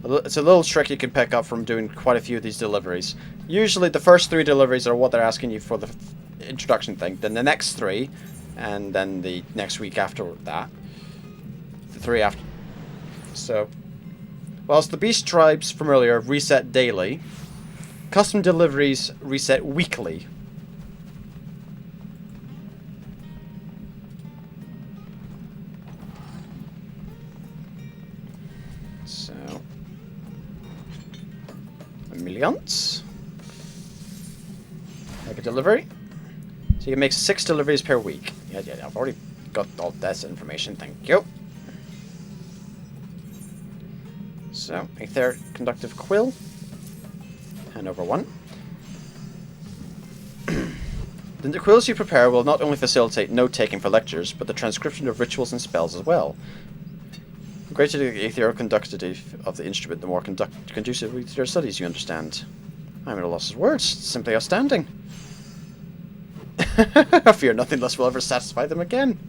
Speaker 1: It's a little trick you can pick up from doing quite a few of these deliveries. Usually the first 3 deliveries are what they're asking you for the introduction thing. Then the next 3, and then the next week after that. The 3 after. So, whilst the beast tribes from earlier reset daily, custom deliveries reset weekly. So, Ameliance. Make a delivery. So you can make 6 deliveries per week. Yeah, I've already got all this information, thank you. So, a third conductive quill. Hand over 1. The quills you prepare will not only facilitate note-taking for lectures, but the transcription of rituals and spells as well. The greater the ethereal conductivity of the instrument, the more conducive to your studies you understand. I'm at a loss of words. It's simply outstanding. I fear nothing less will ever satisfy them again.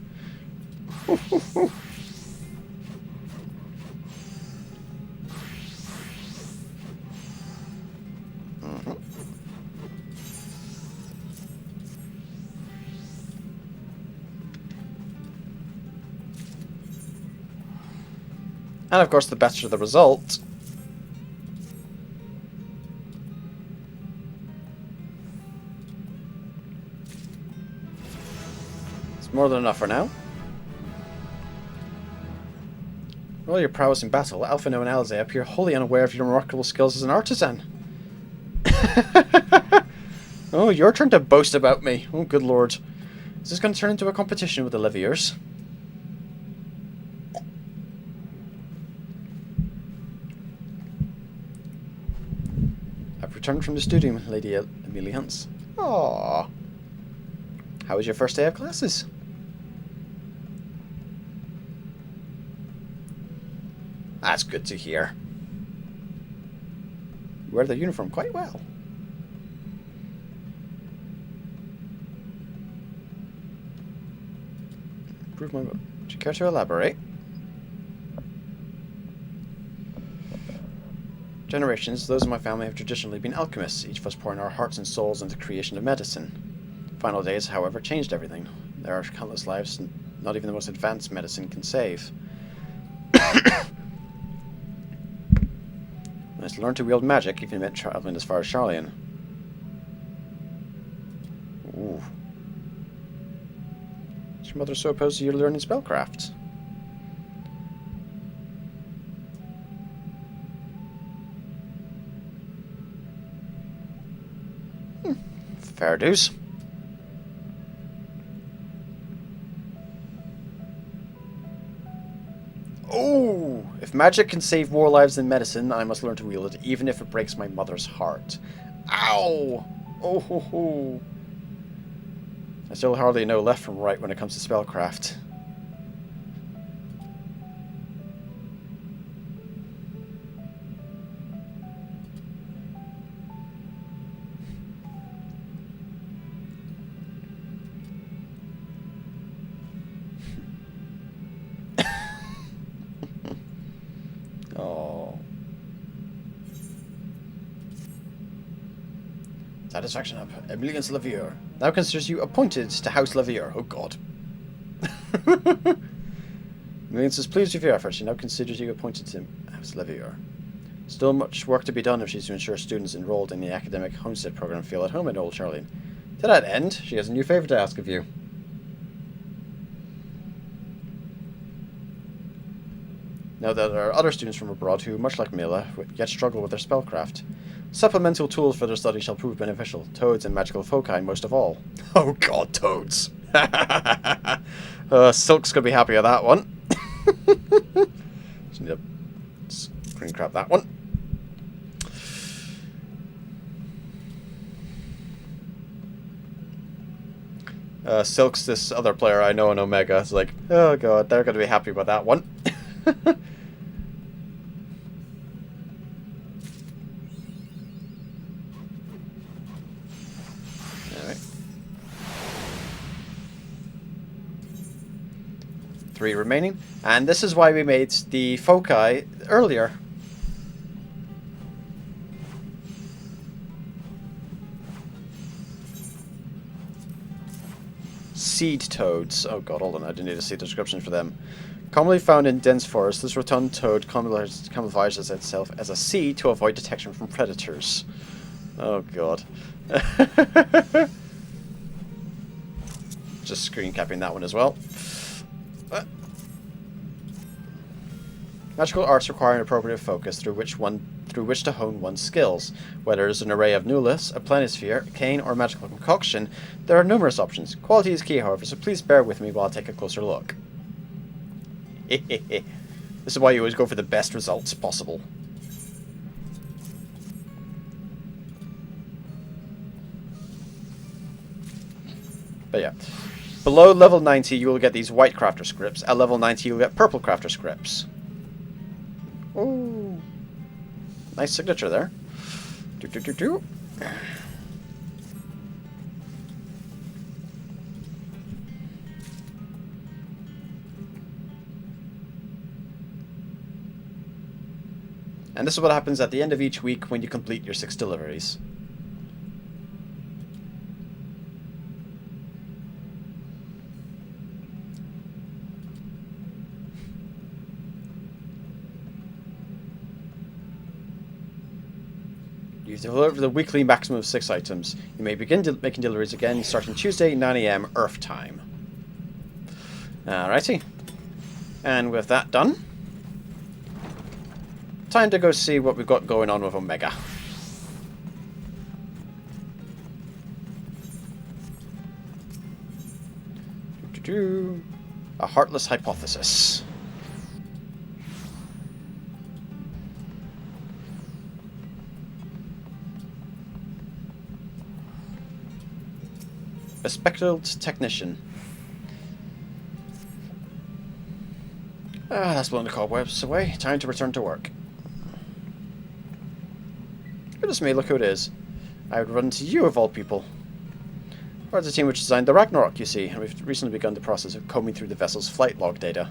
Speaker 1: And of course, the better the result, it's more than enough for now. For all your prowess in battle, Alphino and Alize appear wholly unaware of your remarkable skills as an artisan. Oh, your turn to boast about me. Oh, good lord. Is this going to turn into a competition with the Liviers? Returned from the studio, Lady Ameliance. Aww. How was your first day of classes? That's good to hear. You wear the uniform quite well. Improve my... Would you care to elaborate? Generations, those in my family have traditionally been alchemists, each of us pouring our hearts and souls into the creation of medicine. Final days, however, changed everything. There are countless lives not even the most advanced medicine can save. I must learn to wield magic, even if it meant traveling as far as Charlian. Ooh. Is your mother so opposed to you learning spellcraft? Fair dues. Oh! If magic can save more lives than medicine, I must learn to wield it, even if it breaks my mother's heart. Ow! Oh ho ho! I still hardly know left from right when it comes to spellcraft. Satisfaction up. Ameliance Levier. Now considers you appointed to House Levier. Oh god. Ameliance is pleased with your efforts. She now considers you appointed to House Levier. Still much work to be done if she's to ensure students enrolled in the academic homestead program feel at home in Old Charlene. To that end, she has a new favour to ask of you. Now that there are other students from abroad who, much like Mila, yet struggle with their spellcraft. Supplemental tools for their study shall prove beneficial. Toads and magical foci most of all. Oh god, toads! Silk's gonna be happy with that one. Just need to screen grab that one. Silk's this other player I know in Omega. It's like, oh god, they're gonna be happy with that one. Alright. 3 remaining. And this is why we made the foci earlier. Seed toads. Oh god, hold on, I do need to see the description for them. Commonly found in dense forests, this rotund toad camouflages itself as a seed to avoid detection from predators. Oh god. Just screen capping that one as well. Magical arts require an appropriate focus through which to hone one's skills. Whether it is an array of nullis, a planisphere, a cane, or a magical concoction, there are numerous options. Quality is key, however, so please bear with me while I take a closer look. This is why you always go for the best results possible. But yeah. Below level 90 you will get these white crafter scripts. At level 90 you'll get purple crafter scripts. Ooh. Nice signature there. And this is what happens at the end of each week when you complete your 6 deliveries. You've delivered the weekly maximum of 6 items. You may begin making deliveries again starting Tuesday, 9 AM Earth time. Alrighty. And with that done, time to go see what we've got going on with Omega. A heartless hypothesis. A spectacled technician. That's blowing the cobwebs away. Time to return to work. Goodness me, look who it is. I would run into you of all people. Part of the team which designed the Ragnarok, you see, and we've recently begun the process of combing through the vessel's flight log data.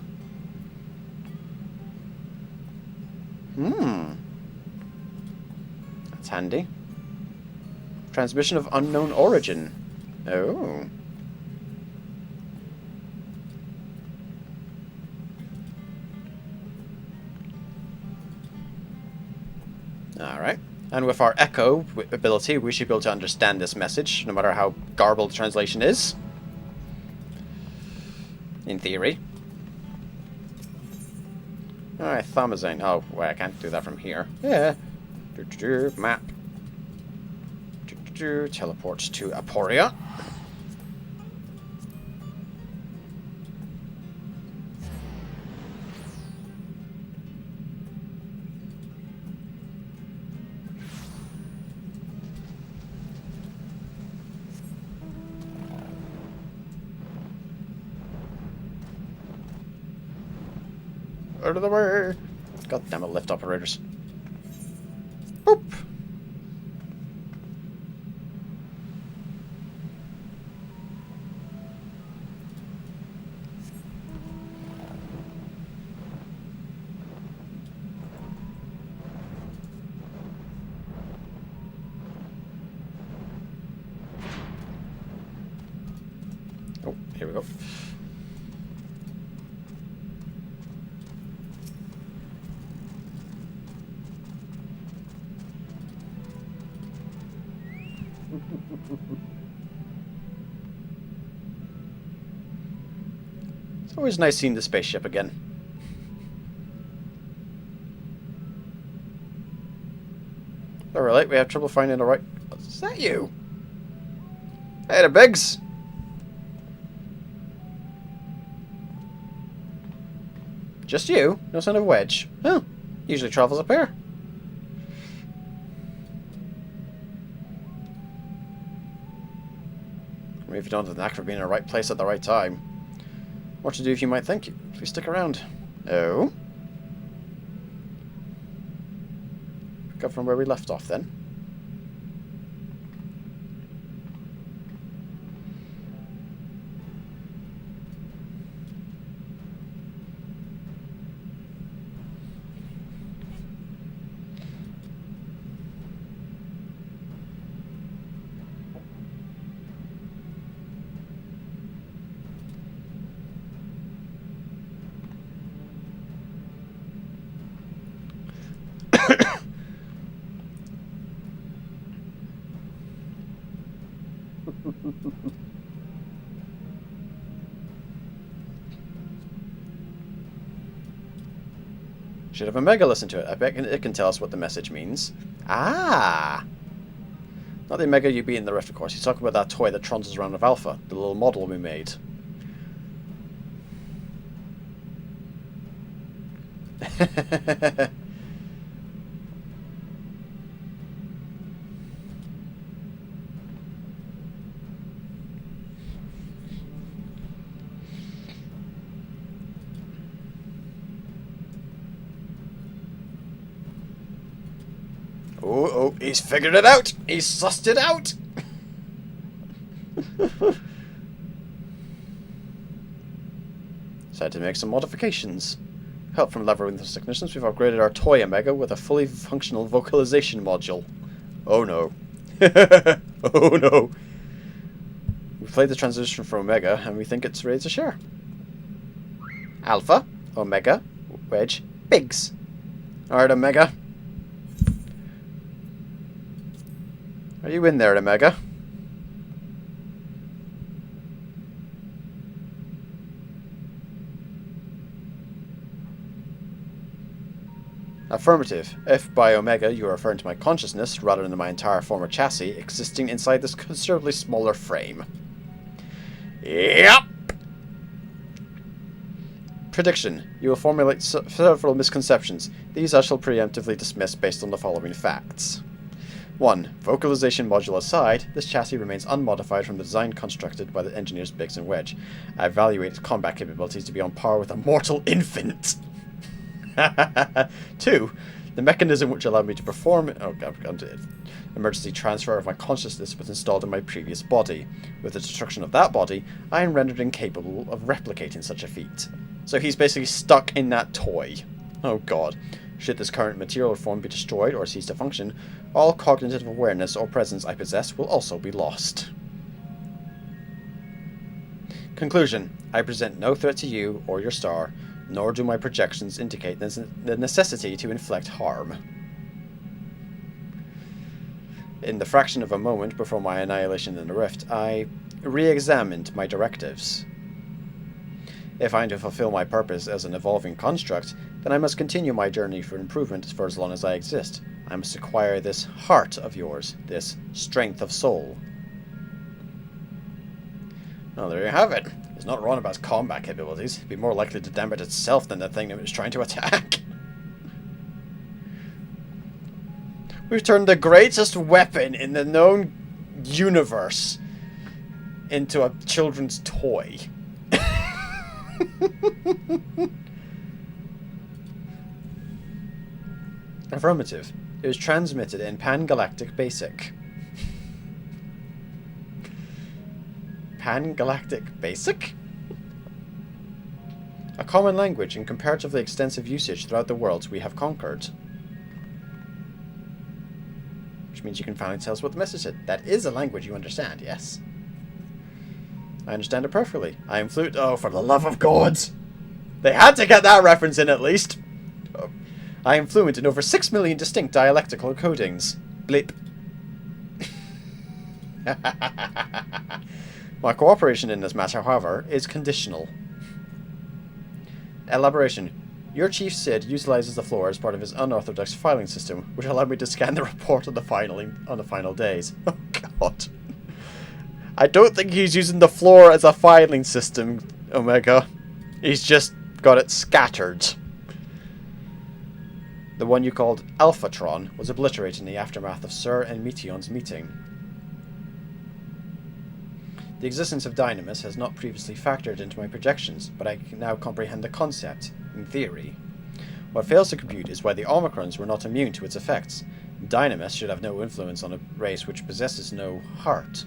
Speaker 1: That's handy. Transmission of unknown origin. Oh. Alright. And with our echo ability, we should be able to understand this message, no matter how garbled the translation is. In theory. Alright, Thamazane. Oh, wait, I can't do that from here. Yeah. Map. Teleports to Aporia. Out of the way! God damn it, lift operators. Boop! we go. It's always nice seeing the spaceship again. Alright, we have trouble finding the right... Is that you? Hey there, Biggs! Just you? No sign of Wedge? Oh, usually travels up here. I mean, if you don't have the knack for being in the right place at the right time. What to do if you might think? Please stick around. Oh? Pick up from where we left off then. Should have Omega listen to it. I bet it can tell us what the message means. Ah! Not the Omega you beat in the Rift, of course. He's talking about that toy that trundles around with Alpha, the little model we made. Oh, he's figured it out! He's sussed it out! Decided to make some modifications. Help from lever with technicians, we've upgraded our toy Omega with a fully functional vocalization module. Oh no. Oh no. We've played the transition from Omega, and we think it's ready to share. Alpha, Omega, Wedge, Biggs. Alright, Omega. Are you in there, Omega? Affirmative. If by Omega you are referring to my consciousness rather than my entire former chassis existing inside this considerably smaller frame. Yep! Prediction. You will formulate several misconceptions. These I shall preemptively dismiss based on the following facts. 1. Vocalization module aside, this chassis remains unmodified from the design constructed by the engineers Biggs and Wedge. I evaluate its combat capabilities to be on par with a mortal infant. 2. The mechanism which allowed me to perform emergency transfer of my consciousness was installed in my previous body. With the destruction of that body, I am rendered incapable of replicating such a feat. So he's basically stuck in that toy. Oh god. Should this current material form be destroyed or cease to function, all cognitive awareness or presence I possess will also be lost. Conclusion. I present no threat to you or your star, nor do my projections indicate the necessity to inflict harm. In the fraction of a moment before my annihilation in the rift, I re-examined my directives. If I am to fulfill my purpose as an evolving construct, then I must continue my journey for improvement for as long as I exist. I must acquire this heart of yours, this strength of soul. Well, there you have it. It's not wrong about its combat capabilities. It'd be more likely to damage itself than the thing it was trying to attack. We've turned the greatest weapon in the known universe into a children's toy. Affirmative. It was transmitted in Pan-Galactic Basic. Pan-Galactic Basic? A common language in comparatively extensive usage throughout the worlds we have conquered. Which means you can finally tell us what the message is. That is a language you understand, yes? I understand it perfectly. I am fluent. Oh, for the love of God! They had to get that reference in at least. Oh. I am fluent in over 6 million distinct dialectical codings. Blip. My cooperation in this matter, however, is conditional. Elaboration. Your chief Sid utilizes the floor as part of his unorthodox filing system, which allowed me to scan the report on the final days. Oh God. I don't think he's using the floor as a filing system, Omega. He's just got it scattered. The one you called Alphatron was obliterated in the aftermath of Sir and Meteon's meeting. The existence of Dynamis has not previously factored into my projections, but I can now comprehend the concept, in theory. What fails to compute is why the Omicrons were not immune to its effects. Dynamis should have no influence on a race which possesses no heart.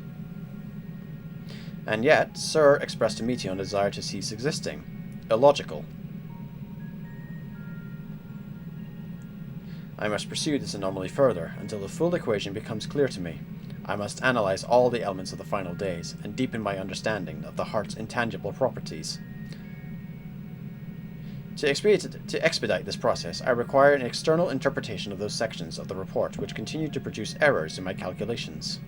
Speaker 1: And yet, Sir expressed to Meteon a desire to cease existing. Illogical. I must pursue this anomaly further, until the full equation becomes clear to me. I must analyze all the elements of the final days, and deepen my understanding of the heart's intangible properties. To expedite this process, I require an external interpretation of those sections of the report which continue to produce errors in my calculations.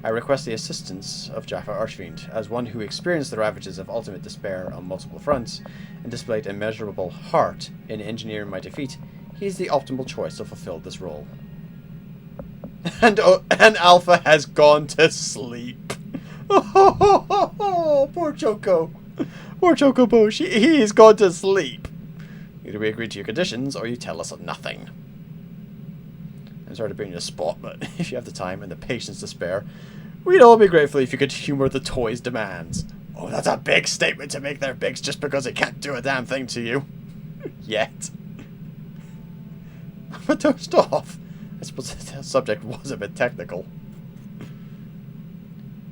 Speaker 1: I request the assistance of JaffaArchfiend, as one who experienced the ravages of ultimate despair on multiple fronts, and displayed immeasurable heart in engineering my defeat. He is the optimal choice to fulfill this role. And Alpha has gone to sleep. Oh, poor Choco. Poor Chocobo. He's gone to sleep. Either we agree to your conditions, or you tell us nothing. I'm sorry to bring you to spot, but if you have the time and the patience to spare, we'd all be grateful if you could humor the toy's demands. Oh, that's a big statement to make there, Biggs, just because it can't do a damn thing to you. Yet. I'm toast off. I suppose the subject was a bit technical.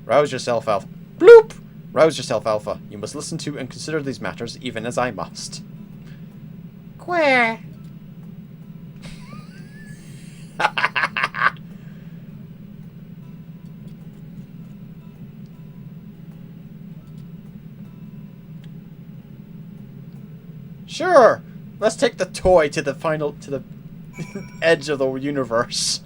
Speaker 1: Rouse yourself, Alpha. Bloop! Rouse yourself, Alpha. You must listen to and consider these matters, even as I must. Queer. Sure. Let's take the toy to the edge of the universe.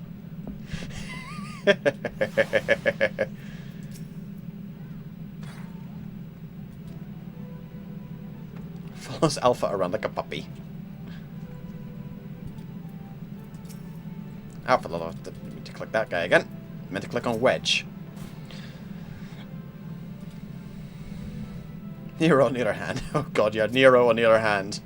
Speaker 1: Follows Alpha around like a puppy. Alpha, didn't mean to click that guy again. I meant to click on Wedge. Nero on the other hand. Oh god, yeah, Nero on the other hand.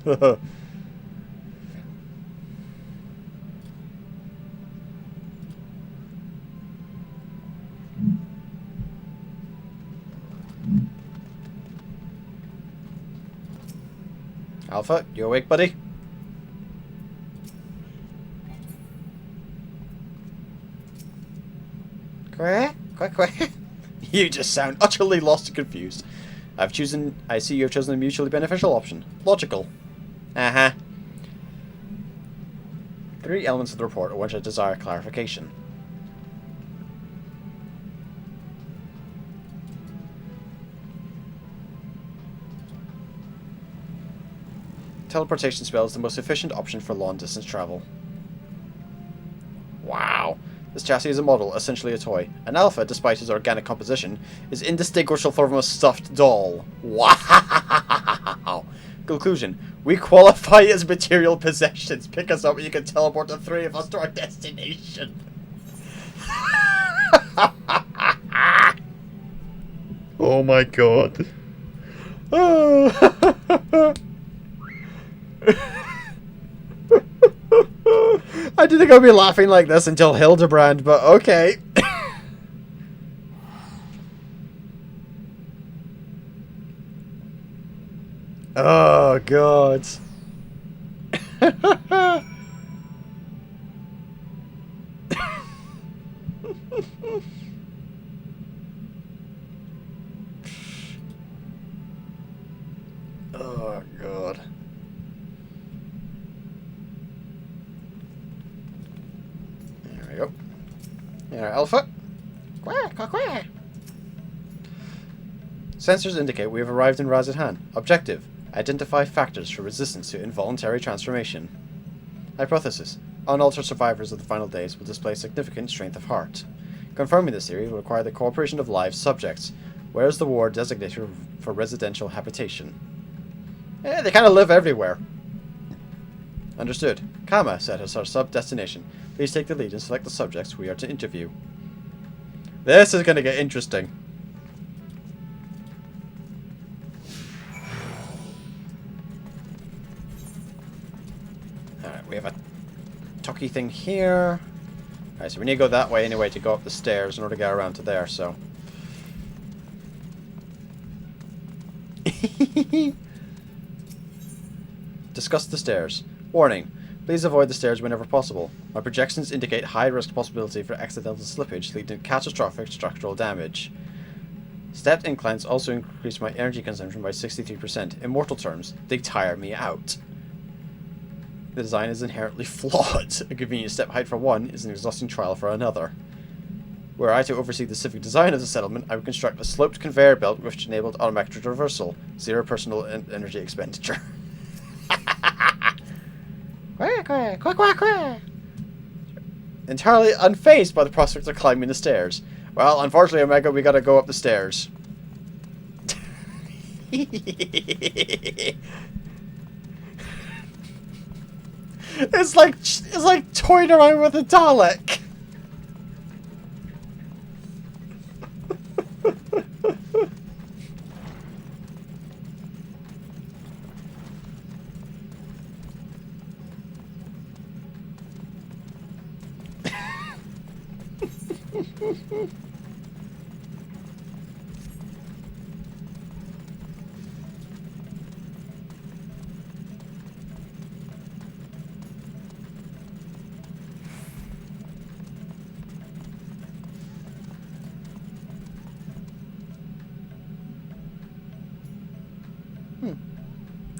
Speaker 1: Alpha, you awake, buddy? Quack, quack, quack. You just sound utterly lost and confused. I see you have chosen a mutually beneficial option. Logical. Uh-huh. 3 elements of the report of which I desire clarification. Teleportation spell is the most efficient option for long-distance travel. Wow. This chassis is a model, essentially a toy. An Alpha, despite his organic composition, is indistinguishable from a stuffed doll. Wow! Conclusion. We qualify as material possessions. Pick us up and you can teleport the 3 of us to our destination. Oh my god. I didn't think I'd be laughing like this until Hildibrand, but okay. Oh, God. Oh, God. There we go. There, Alpha. Quack, quack, quack. Sensors indicate we have arrived in Razathan. Objective: identify factors for resistance to involuntary transformation. Hypothesis: unaltered survivors of the final days will display significant strength of heart. Confirming this theory will require the cooperation of live subjects. Where is the ward designated for residential habitation? They kind of live everywhere. Understood. Kama set as our sub-destination. Please take the lead and select the subjects we are to interview. This is going to get interesting. Alright, we have a talkie thing here. Alright, so we need to go that way anyway to go up the stairs in order to get around to there, so... Discuss the stairs. Warning. Please avoid the stairs whenever possible. My projections indicate high risk possibility for accidental slippage leading to catastrophic structural damage. Stepped inclines also increase my energy consumption by 63%. In mortal terms, they tire me out. The design is inherently flawed. A convenient step height for one is an exhausting trial for another. Were I to oversee the civic design of the settlement, I would construct a sloped conveyor belt which enabled automatic traversal. Zero personal energy expenditure. Quack, quack, quack, quack, quack. Entirely unfazed by the prospect of climbing the stairs. Well, unfortunately, Omega, we gotta go up the stairs. It's like toying around with a Dalek.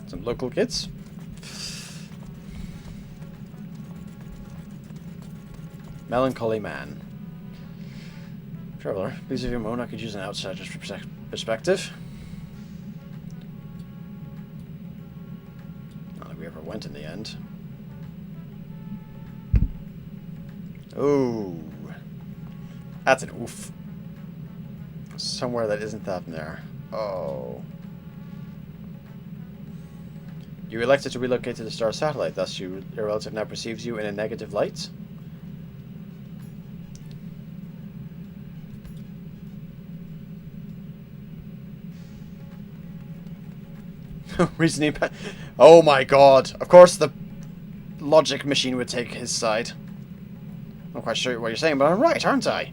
Speaker 1: Some local kids. Melancholy man. Traveler, please leave your moan. I could use an outsider's perspective. Not that we ever went in the end. Oh, that's an oof. Somewhere that isn't that in there. Oh. You elected to relocate to the star satellite, thus your relative now perceives you in a negative light? Reasoning. Oh my god! Of course the logic machine would take his side. I'm not quite sure what you're saying, but I'm right, aren't I?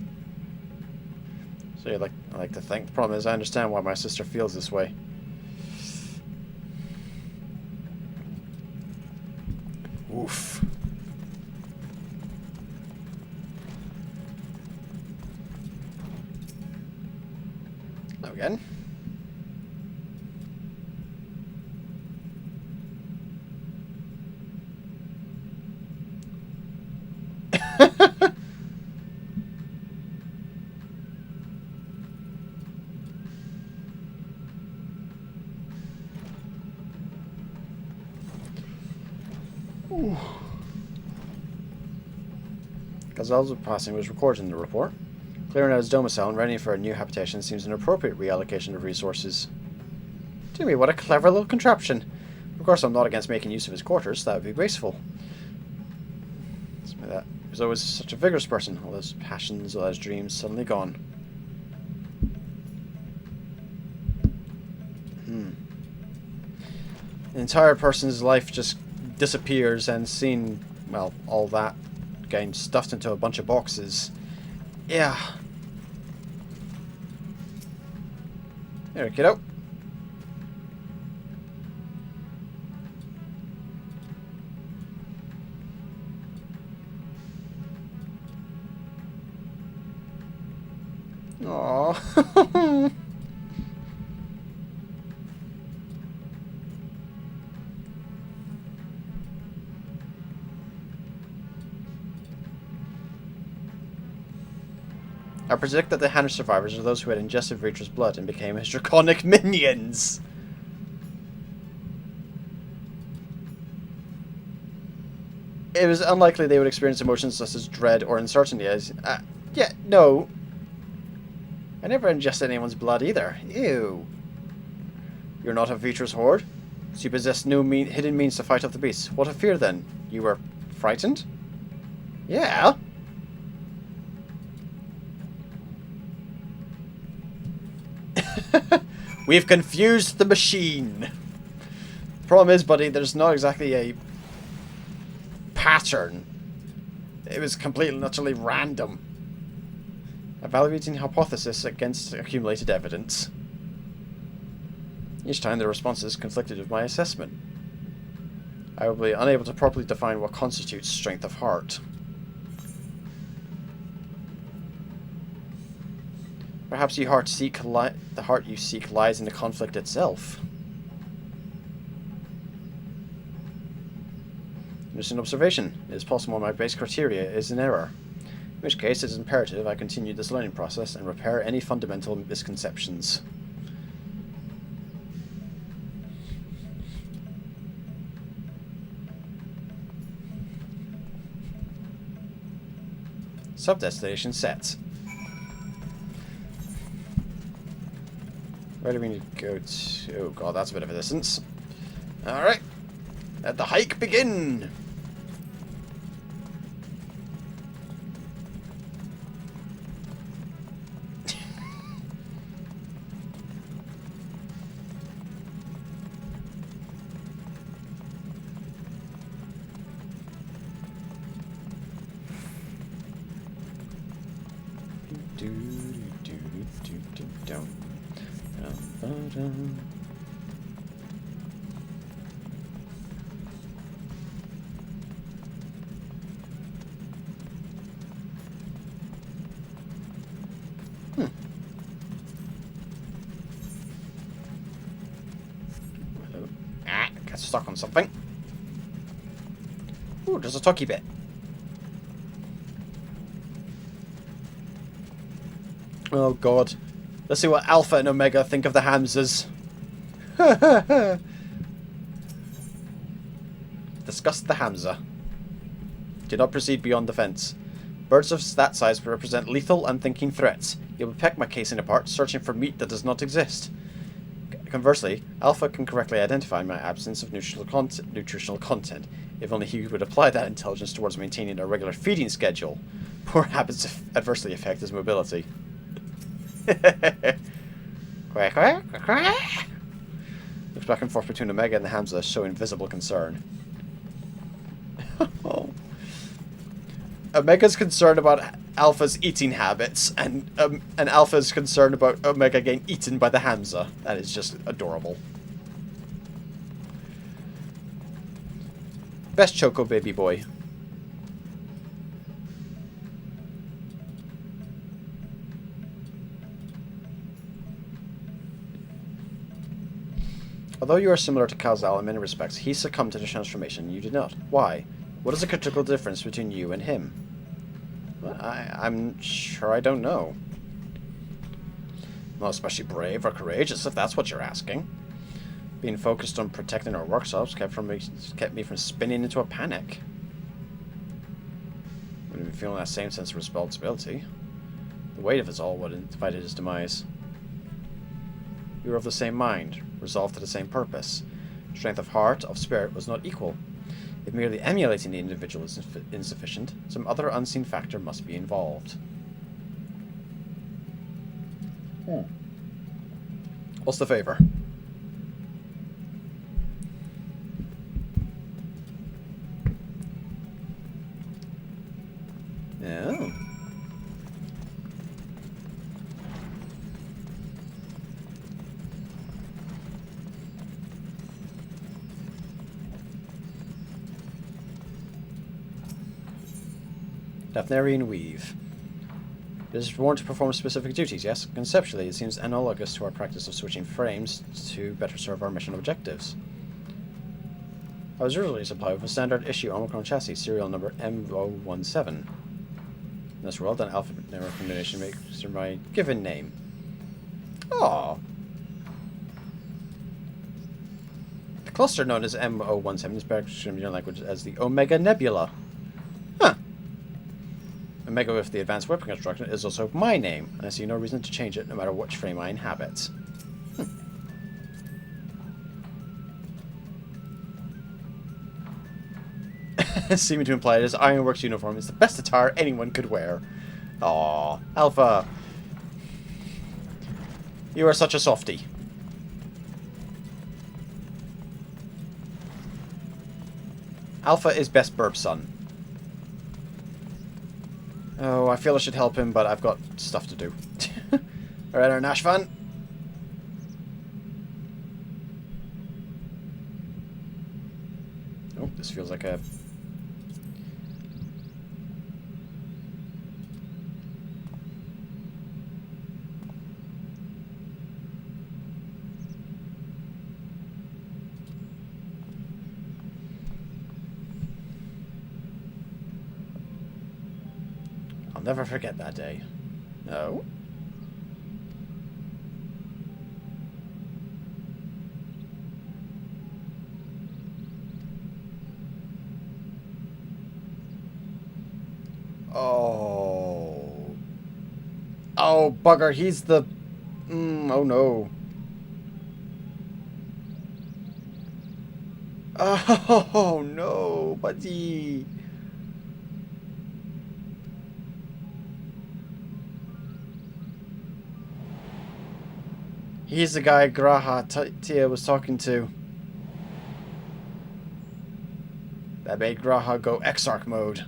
Speaker 1: So I like to think. The problem is I understand why my sister feels this way. Oof. Now again. Gazelles of passing was recorded in the report. Clearing out his domicile and ready for a new habitation seems an appropriate reallocation of resources. Dear me, what a clever little contraption. Of course, I'm not against making use of his quarters. That would be graceful. That he was always such a vigorous person. All those passions, all those dreams, suddenly gone. An entire person's life just disappears and seeing, well, all that getting stuffed into a bunch of boxes. Yeah. There, kiddo. Aww. I predict that the Hanner survivors are those who had ingested Reacher's blood and became his draconic minions. It was unlikely they would experience emotions such as dread or uncertainty as... yeah, no. I never ingested anyone's blood either. Ew. You're not of Reacher's horde? So you possess no hidden means to fight off the beasts. What of fear then? You were frightened? Yeah. We've confused the machine. Problem is, buddy, there's not exactly a pattern. It was completely and utterly random. Evaluating hypothesis against accumulated evidence. Each time the responses conflicted with my assessment. I will be unable to properly define what constitutes strength of heart. Perhaps the heart you seek lies in the conflict itself. Just an observation. It is possible my base criteria is in error. In which case, it is imperative I continue this learning process and repair any fundamental misconceptions. Sub-destination set. Where do we need to go to? Oh god, that's a bit of a distance. Alright. Let the hike begin! Got stuck on something. Ooh, there's a talkie bit. Oh god. Let's see what Alpha and Omega think of the Hamzas. Discuss the Hamza. Do not proceed beyond the fence. Birds of that size represent lethal, unthinking threats. You will peck my casing apart, searching for meat that does not exist. Conversely, Alpha can correctly identify my absence of nutritional content. If only he would apply that intelligence towards maintaining a regular feeding schedule. Poor habits adversely affect his mobility. Quack, quack, quack. Looks back and forth between Omega and the Hamza, showing visible concern. Omega's concerned about Alpha's eating habits, and Alpha's concerned about Omega getting eaten by the Hamza. That is just adorable. Best Choco baby boy. Although you are similar to Kazal in many respects, he succumbed to the transformation. You did not. Why? What is the critical difference between you and him? Well, I'm sure I don't know. Not especially brave or courageous, if that's what you're asking. Being focused on protecting our workshops kept me from spinning into a panic. Wouldn't be feeling that same sense of responsibility. The weight of it all would have invited his demise. We were of the same mind, resolved to the same purpose. Strength of heart, of spirit, was not equal. If merely emulating the individual is insufficient, some other unseen factor must be involved. What's the favor? Oh. Daphnarian weave. It is born to perform specific duties, yes? Conceptually, it seems analogous to our practice of switching frames to better serve our mission objectives. I was originally supplied with a standard issue Omicron chassis, serial number M017. In this world, an alphabet combination makes my given name. Aww. The cluster known as M017 is described in your language as the Omega Nebula. Huh. Omega with the advanced weapon construction is also my name, and I see no reason to change it no matter which frame I inhabit. Seeming to imply that his Ironworks uniform is the best attire anyone could wear. Aww. Alpha. You are such a softie. Alpha is best burp son. Oh, I feel I should help him, but I've got stuff to do. Alright, our Nash fan. Oh, this feels like a... I'll never forget that day. No. Oh. Oh, bugger. He's the... oh, no. Oh, no, buddy. He's the guy Tia was talking to. That made Graha go Exarch mode.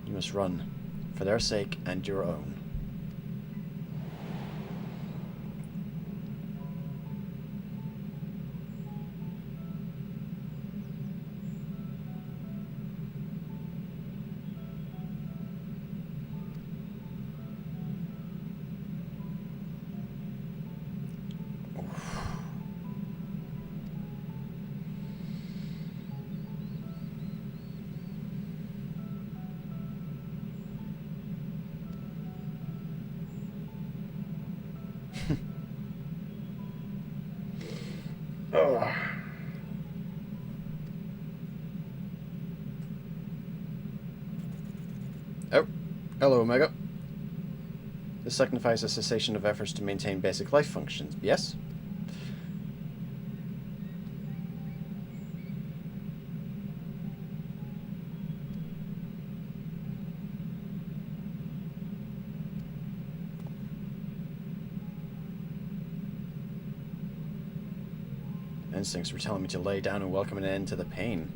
Speaker 1: You must run, for their sake and your own. Oh. Oh, hello, Omega. This signifies a cessation of efforts to maintain basic life functions, yes? Instincts were telling me to lay down and welcome an end to the pain.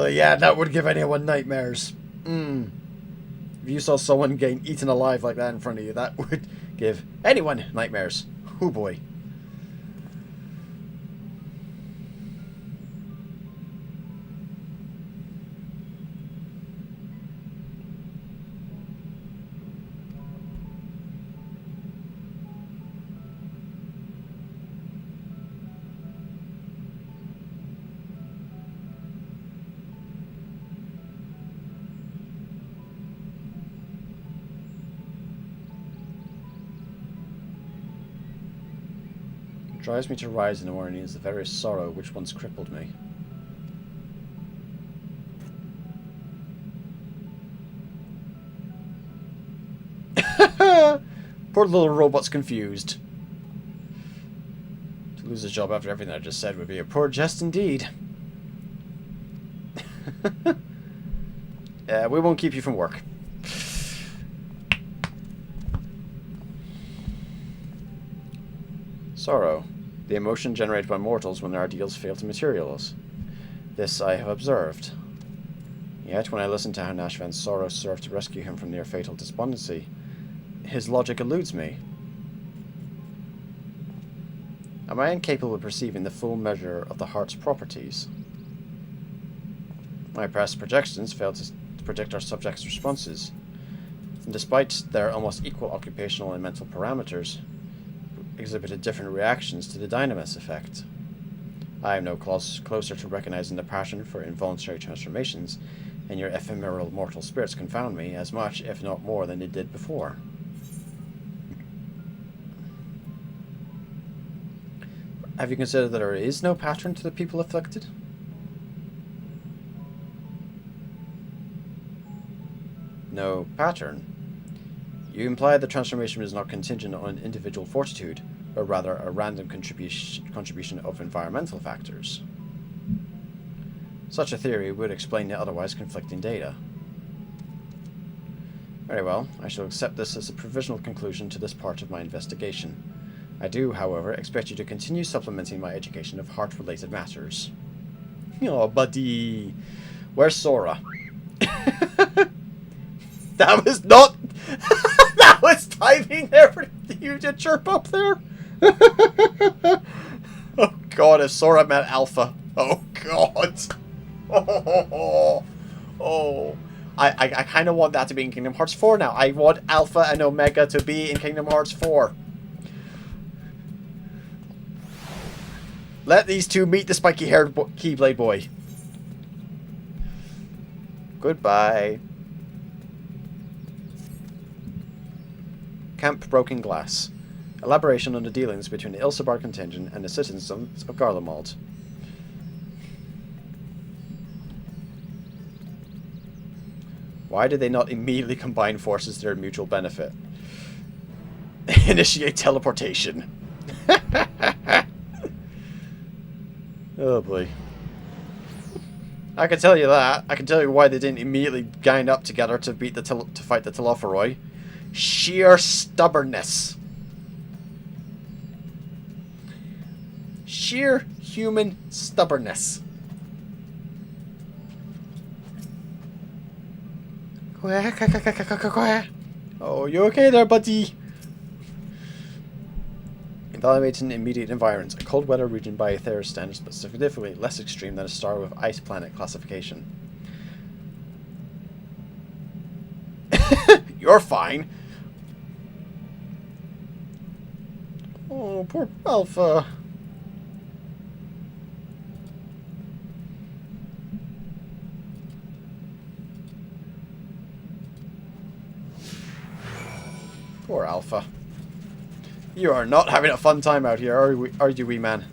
Speaker 1: Yeah, that would give anyone nightmares. If you saw someone getting eaten alive like that in front of you, that would give anyone nightmares. Oh boy. Drives me to rise in the morning is the very sorrow which once crippled me. Poor little robot's confused. To lose a job after everything I just said would be a poor jest indeed. We won't keep you from work. Sorrow. The emotion generated by mortals when their ideals fail to materialize. This I have observed. Yet, when I listen to how Nashvan's sorrow served to rescue him from near fatal despondency, his logic eludes me. Am I incapable of perceiving the full measure of the heart's properties? My past projections failed to predict our subjects' responses, and despite their almost equal occupational and mental parameters, exhibited different reactions to the dynamis effect. I am no closer to recognizing the pattern for involuntary transformations, and your ephemeral mortal spirits confound me as much, if not more, than they did before. Have you considered that there is no pattern to the people afflicted? No pattern? You imply the transformation is not contingent on individual fortitude, but rather a random contribution of environmental factors. Such a theory would explain the otherwise conflicting data. Very well, I shall accept this as a provisional conclusion to this part of my investigation. I do, however, expect you to continue supplementing my education of heart-related matters. Oh, buddy. Where's Sora? That was not... That was timing there for you to chirp up there. Oh, God, if Sora met Alpha. Oh, God. Oh. I kind of want that to be in Kingdom Hearts 4 now. I want Alpha and Omega to be in Kingdom Hearts 4. Let these two meet the spiky-haired Keyblade boy. Goodbye. Camp Broken Glass. Elaboration on the dealings between the Ilsabar contingent and the citizens of Garlemald. Why did they not immediately combine forces to their mutual benefit? Initiate teleportation. Oh boy. I can tell you that. I can tell you why they didn't immediately gang up together to beat to fight the Telophoroi. Sheer stubbornness. Sheer human stubbornness. Oh, you okay there, buddy? Evaluating immediate environs. A cold weather region by Aether's standards, but significantly less extreme than a star with ice planet classification. You're fine. Oh, poor Alpha. Poor Alpha. You are not having a fun time out here, are you, wee man?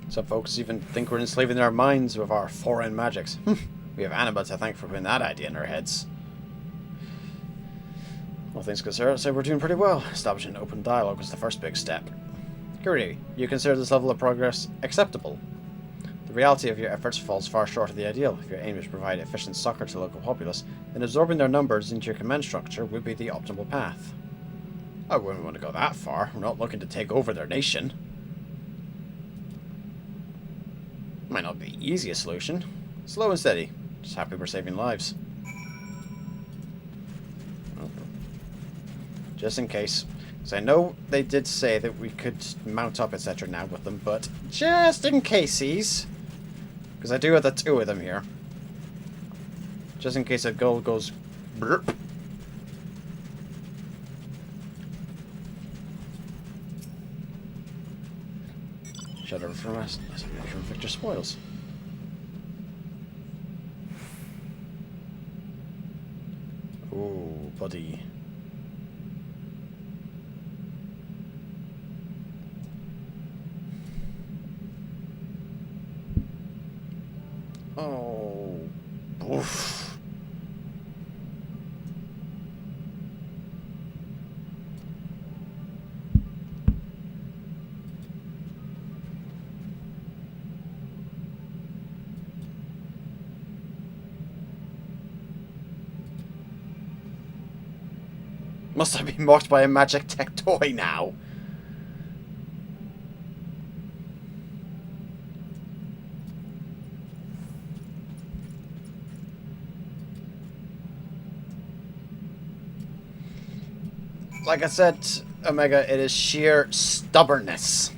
Speaker 1: Some folks even think we're enslaving their minds with our foreign magics. We have Annabeth to thank for putting that idea in our heads. All things considered, I'd say we're doing pretty well. Establishing an open dialogue was the first big step. Kyrie, you consider this level of progress acceptable? The reality of your efforts falls far short of the ideal. If your aim is to provide efficient succor to the local populace, then absorbing their numbers into your command structure would be the optimal path. I wouldn't want to go that far. We're not looking to take over their nation. Might not be the easiest solution. Slow and steady. Just happy we're saving lives. Just in case. Because I know they did say that we could mount up, etc. now with them, but just in case. Because I do have the two of them here. Just in case a goal goes burp. Shudder from us. From Victor Spoils. Oh, buddy. Oh, oof. Must I be mocked by a magic tech toy now? like I said, Omega, it is sheer stubbornness.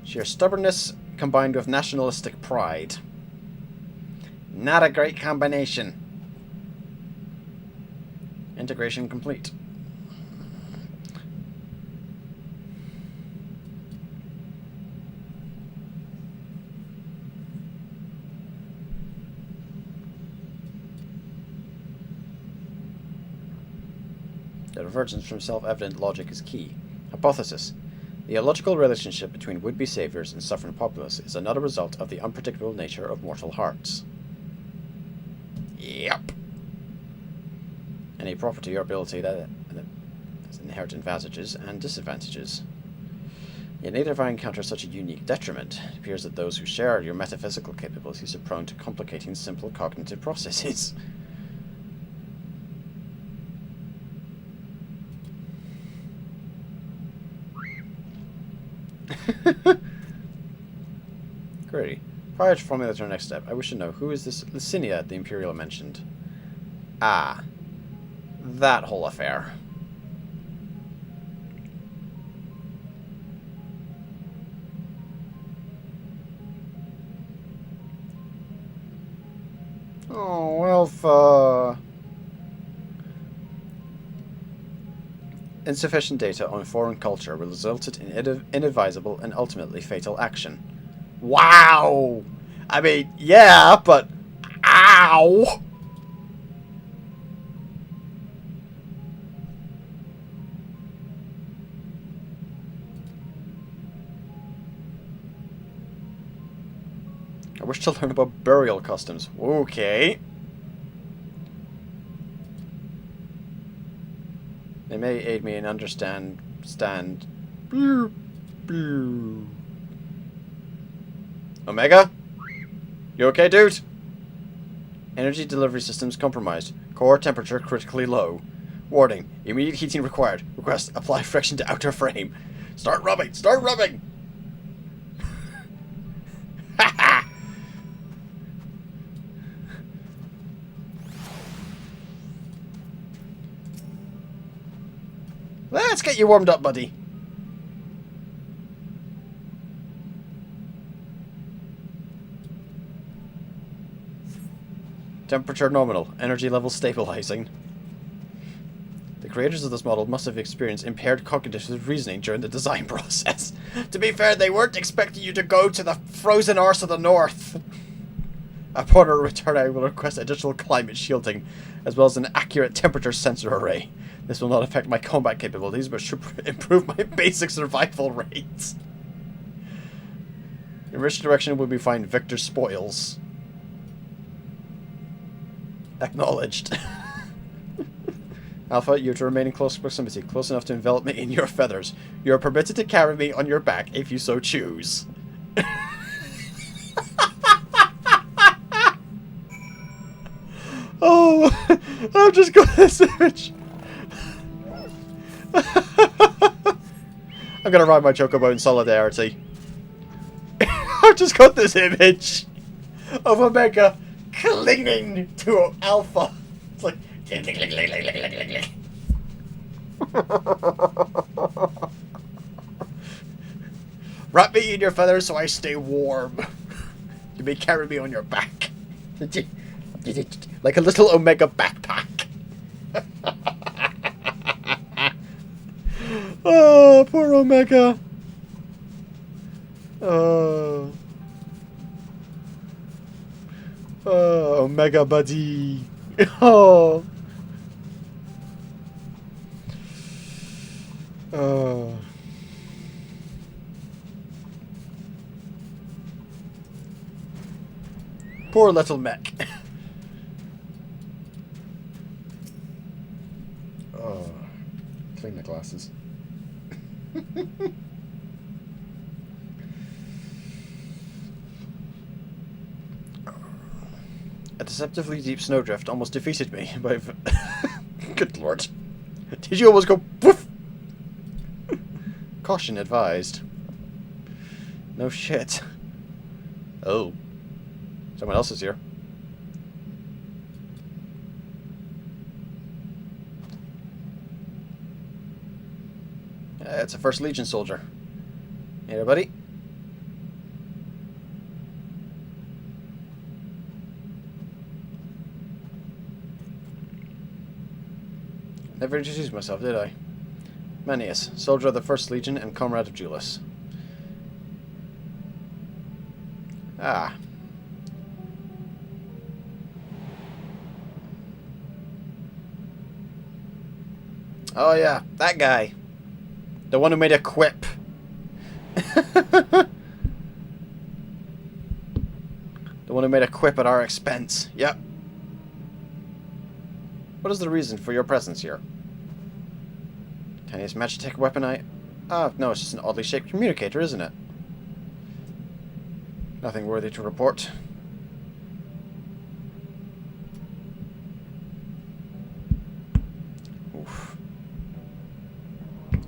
Speaker 1: Sheer stubbornness combined with nationalistic pride. Not a great combination. Integration complete. The divergence from self-evident logic is key. Hypothesis. The illogical relationship between would-be saviors and suffering populace is another result of the unpredictable nature of mortal hearts. Yep. Any property or ability that has inherent advantages and disadvantages. Yet neither have I encountered such a unique detriment. It appears that those who share your metaphysical capabilities are prone to complicating simple cognitive processes. Great. Prior to formulating our next step, I wish to know who is this Licinia the Imperial mentioned? Ah, that whole affair. Oh, Alpha. Insufficient data on foreign culture resulted in inadvisable and ultimately fatal action. Wow! I mean, yeah, but... Ow! I wish to learn about burial customs. Okay. They may aid me in understand. Omega? You okay, dude? Energy delivery systems compromised. Core temperature critically low. Warning. Immediate heating required. Request apply friction to outer frame. Start rubbing! Start rubbing! Let's get you warmed up, buddy. Temperature nominal. Energy level stabilizing. The creators of this model must have experienced impaired cognitive reasoning during the design process. To be fair, they weren't expecting you to go to the frozen arse of the north. Upon our return, I will request additional climate shielding, as well as an accurate temperature sensor array. This will not affect my combat capabilities, but should improve my basic survival rates. In which direction would we find Victor Spoils? Acknowledged. Alpha, you are to remain in close proximity, close enough to envelop me in your feathers. You are permitted to carry me on your back if you so choose. Oh, I've just got this image. I'm gonna ride my chocobo in solidarity. I've just got this image of Omega clinging to Alpha. It's like wrap me in your feathers so I stay warm. You may carry me on your back. Like a little Omega backpack. Oh, poor Omega. Oh. Oh, Omega buddy. Oh. Oh. Poor little mech. Oh. Clean the glasses. A deceptively deep snowdrift almost defeated me, but good lord. Did you almost go poof? Caution advised. No shit. Oh. Someone else is here. It's a First Legion soldier. Hey there, buddy. Never introduced myself, did I? Manius, soldier of the First Legion and comrade of Julius. Ah. Oh yeah, that guy. The one who made a quip. The one who made a quip at our expense. Yep. What is the reason for your presence here? Tiniest Magitech weapon Oh, no, it's just an oddly shaped communicator, isn't it? Nothing worthy to report. Oof.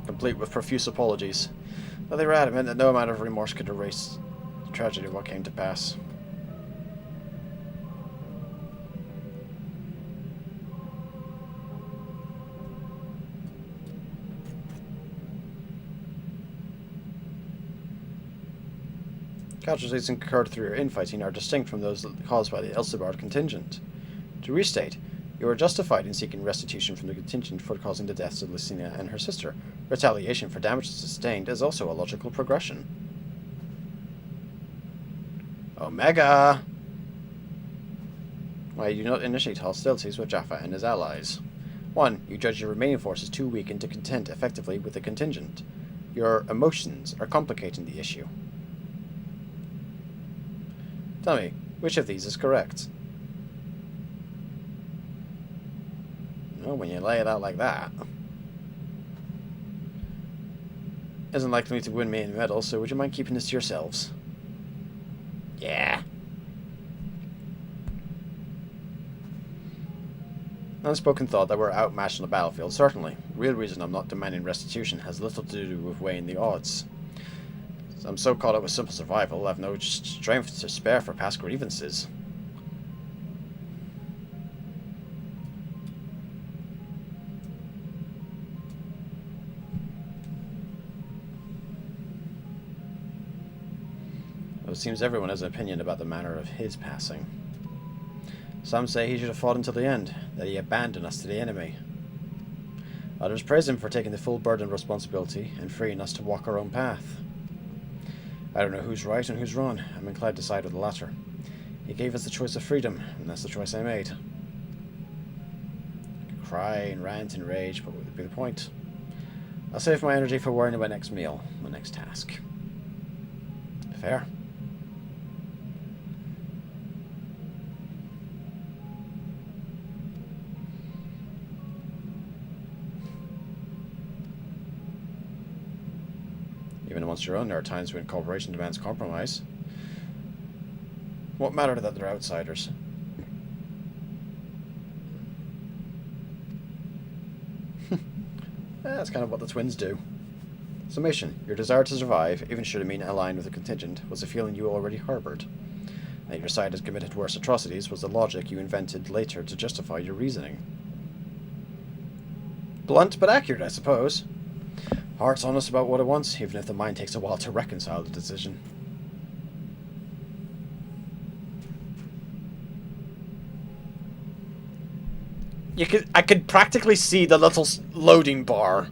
Speaker 1: Complete with profuse apologies. Though they were adamant that no amount of remorse could erase the tragedy of what came to pass. Casualties incurred through your infighting are distinct from those caused by the Hildibrand contingent. To restate, you are justified in seeking restitution from the contingent for causing the deaths of Lucina and her sister. Retaliation for damages sustained is also a logical progression. Omega! Why you do not initiate hostilities with Jaffa and his allies? 1. You judge your remaining forces too weakened to contend effectively with the contingent. Your emotions are complicating the issue. Tell me, which of these is correct? Well, when you lay it out like that. Isn't likely to win me any medals, so would you mind keeping this to yourselves? Yeah. Unspoken thought that we're outmatched on the battlefield, certainly. Real reason I'm not demanding restitution has little to do with weighing the odds. I'm so caught up with simple survival, I have no strength to spare for past grievances. Though it seems everyone has an opinion about the manner of his passing. Some say he should have fought until the end, that he abandoned us to the enemy. Others praise him for taking the full burden of responsibility and freeing us to walk our own path. I don't know who's right and who's wrong. I'm inclined to side with the latter. He gave us the choice of freedom, and that's the choice I made. I could cry and rant and rage, but what would be the point? I'll save my energy for worrying about my next meal, my next task. Fair. Even amongst your own, there are times when cooperation demands compromise. What matter that they're outsiders? That's kind of what the twins do. Summation. Your desire to survive, even should it mean align with the contingent, was a feeling you already harbored. That your side has committed worse atrocities was the logic you invented later to justify your reasoning. Blunt but accurate, I suppose. Heart's honest about what it wants, even if the mind takes a while to reconcile the decision. I could practically see the little loading bar.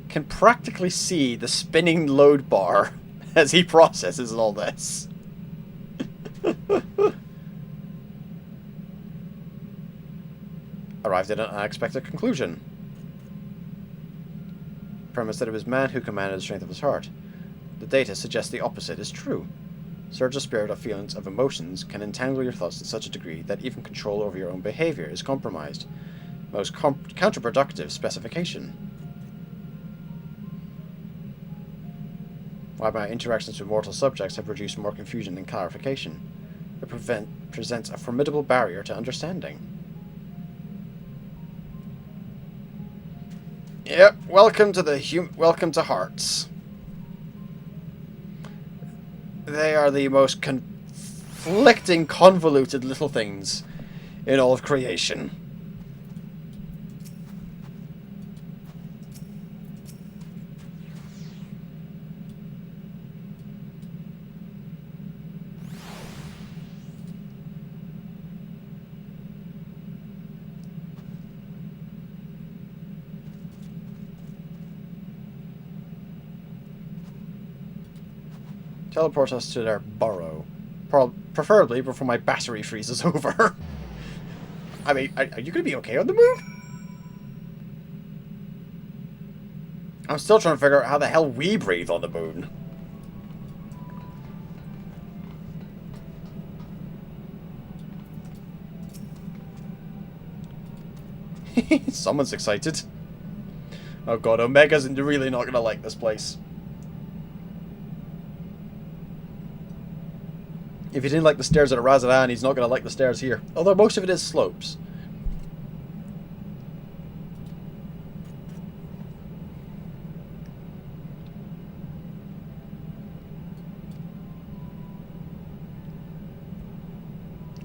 Speaker 1: Can practically see the spinning load bar as he processes all this. Arrived at an unexpected conclusion. Premise that it was man who commanded the strength of his heart. The data suggests the opposite is true. Surge of spirit of feelings of emotions can entangle your thoughts to such a degree that even control over your own behavior is compromised. Most counterproductive specification. While my interactions with mortal subjects have produced more confusion than clarification, it presents a formidable barrier to understanding. Yep, welcome to Hearts. They are the most conflicting, convoluted little things in all of creation. Teleport us to their burrow. Preferably before my battery freezes over. I mean, are you going to be okay on the move? I'm still trying to figure out how the hell we breathe on the moon. Someone's excited. Oh god, Omega's really not going to like this place. If he didn't like the stairs at Razadan, he's not going to like the stairs here. Although most of it is slopes.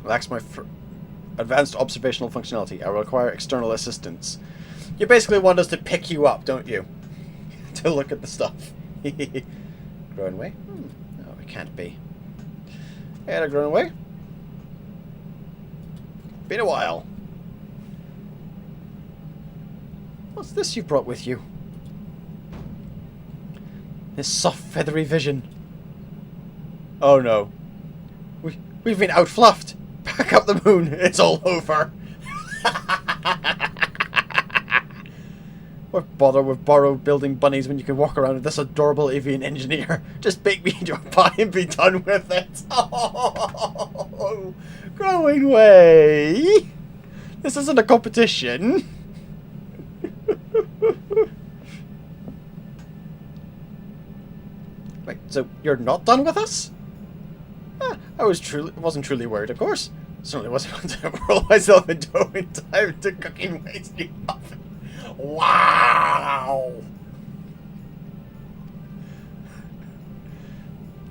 Speaker 1: Lacks my advanced observational functionality. I require external assistance. You basically want us to pick you up, don't you? To look at the stuff. Growing way? No, it can't be. Hey, they're growing away. Been a while. What's this you brought with you? This soft, feathery vision. Oh no. We've been outfluffed. Back up the moon. It's all over. What bother with borrowed building bunnies when you can walk around with this adorable avian engineer? Just bake me into a pie and be done with it. Oh, growing way. This isn't a competition. Wait, so you're not done with us? I wasn't truly worried, of course. Certainly wasn't going to roll myself into dough in time to cooking waste new muffin. Wow!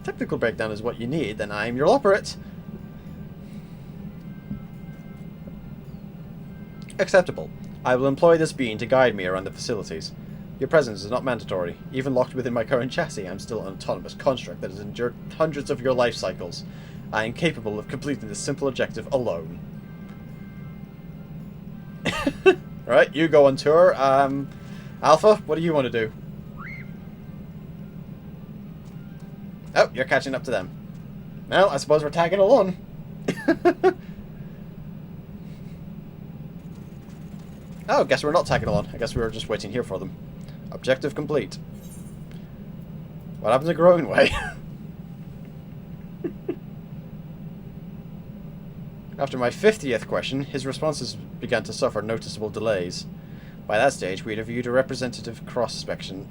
Speaker 1: Technical breakdown is what you need, then I'm your operate. Acceptable. I will employ this being to guide me around the facilities. Your presence is not mandatory. Even locked within my current chassis, I'm still an autonomous construct that has endured hundreds of your life cycles. I am capable of completing this simple objective alone. Right, you go on tour. Alpha, what do you want to do? Oh, you're catching up to them. Well, I suppose we're tagging along. Oh, guess we're not tagging along. I guess we were just waiting here for them. Objective complete. What happened to growing way? After my 50th question, his responses began to suffer noticeable delays. By that stage, we had reviewed a representative cross-section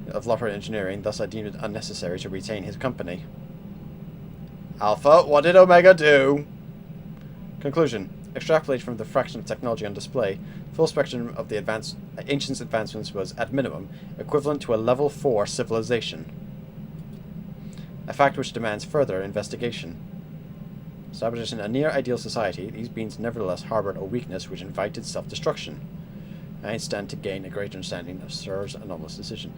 Speaker 1: of Lopper Engineering, thus I deemed it unnecessary to retain his company. Alpha, what did Omega do? Conclusion. Extrapolate from the fraction of technology on display, full spectrum of the ancient's advancements was, at minimum, equivalent to a level 4 civilization. A fact which demands further investigation. Established in a near-ideal society, these beings nevertheless harbored a weakness which invited self-destruction. I stand to gain a greater understanding of Sir's anomalous decision.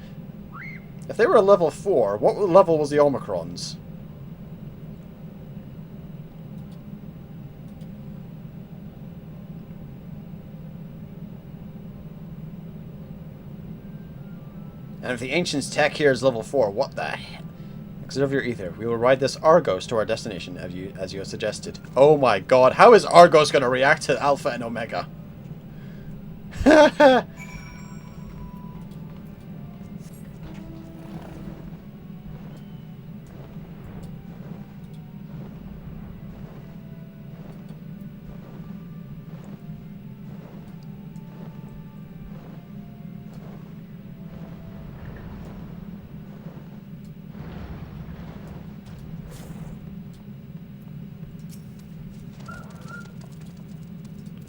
Speaker 1: If they were a level 4, what level was the Omicrons? And if the Ancient's tech here is level 4, what the heck? Observe your ether. We will ride this Argos to our destination, as you have suggested. Oh my god, how is Argos going to react to Alpha and Omega?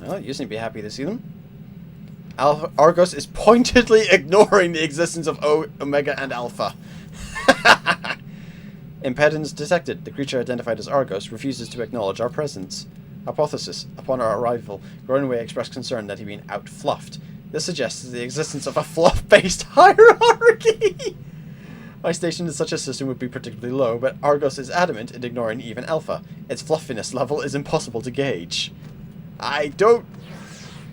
Speaker 1: Well, you seem to be happy to see them. Argos is pointedly ignoring the existence of Omega and Alpha. Impedance detected. The creature identified as Argos refuses to acknowledge our presence. Hypothesis. Upon our arrival, Growingway expressed concern that he'd been out-fluffed. This suggests the existence of a fluff-based hierarchy! My station in such a system would be particularly low, but Argos is adamant in ignoring even Alpha. Its fluffiness level is impossible to gauge. I don't...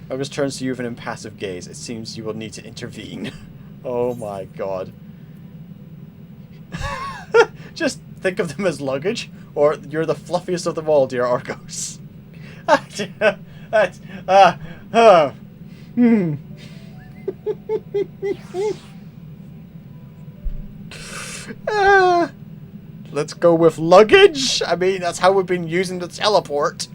Speaker 1: Argos turns to you with an impassive gaze. It seems you will need to intervene. Oh my god. Just think of them as luggage, or you're the fluffiest of them all, dear Argos. Let's go with luggage. I mean, that's how we've been using the teleport.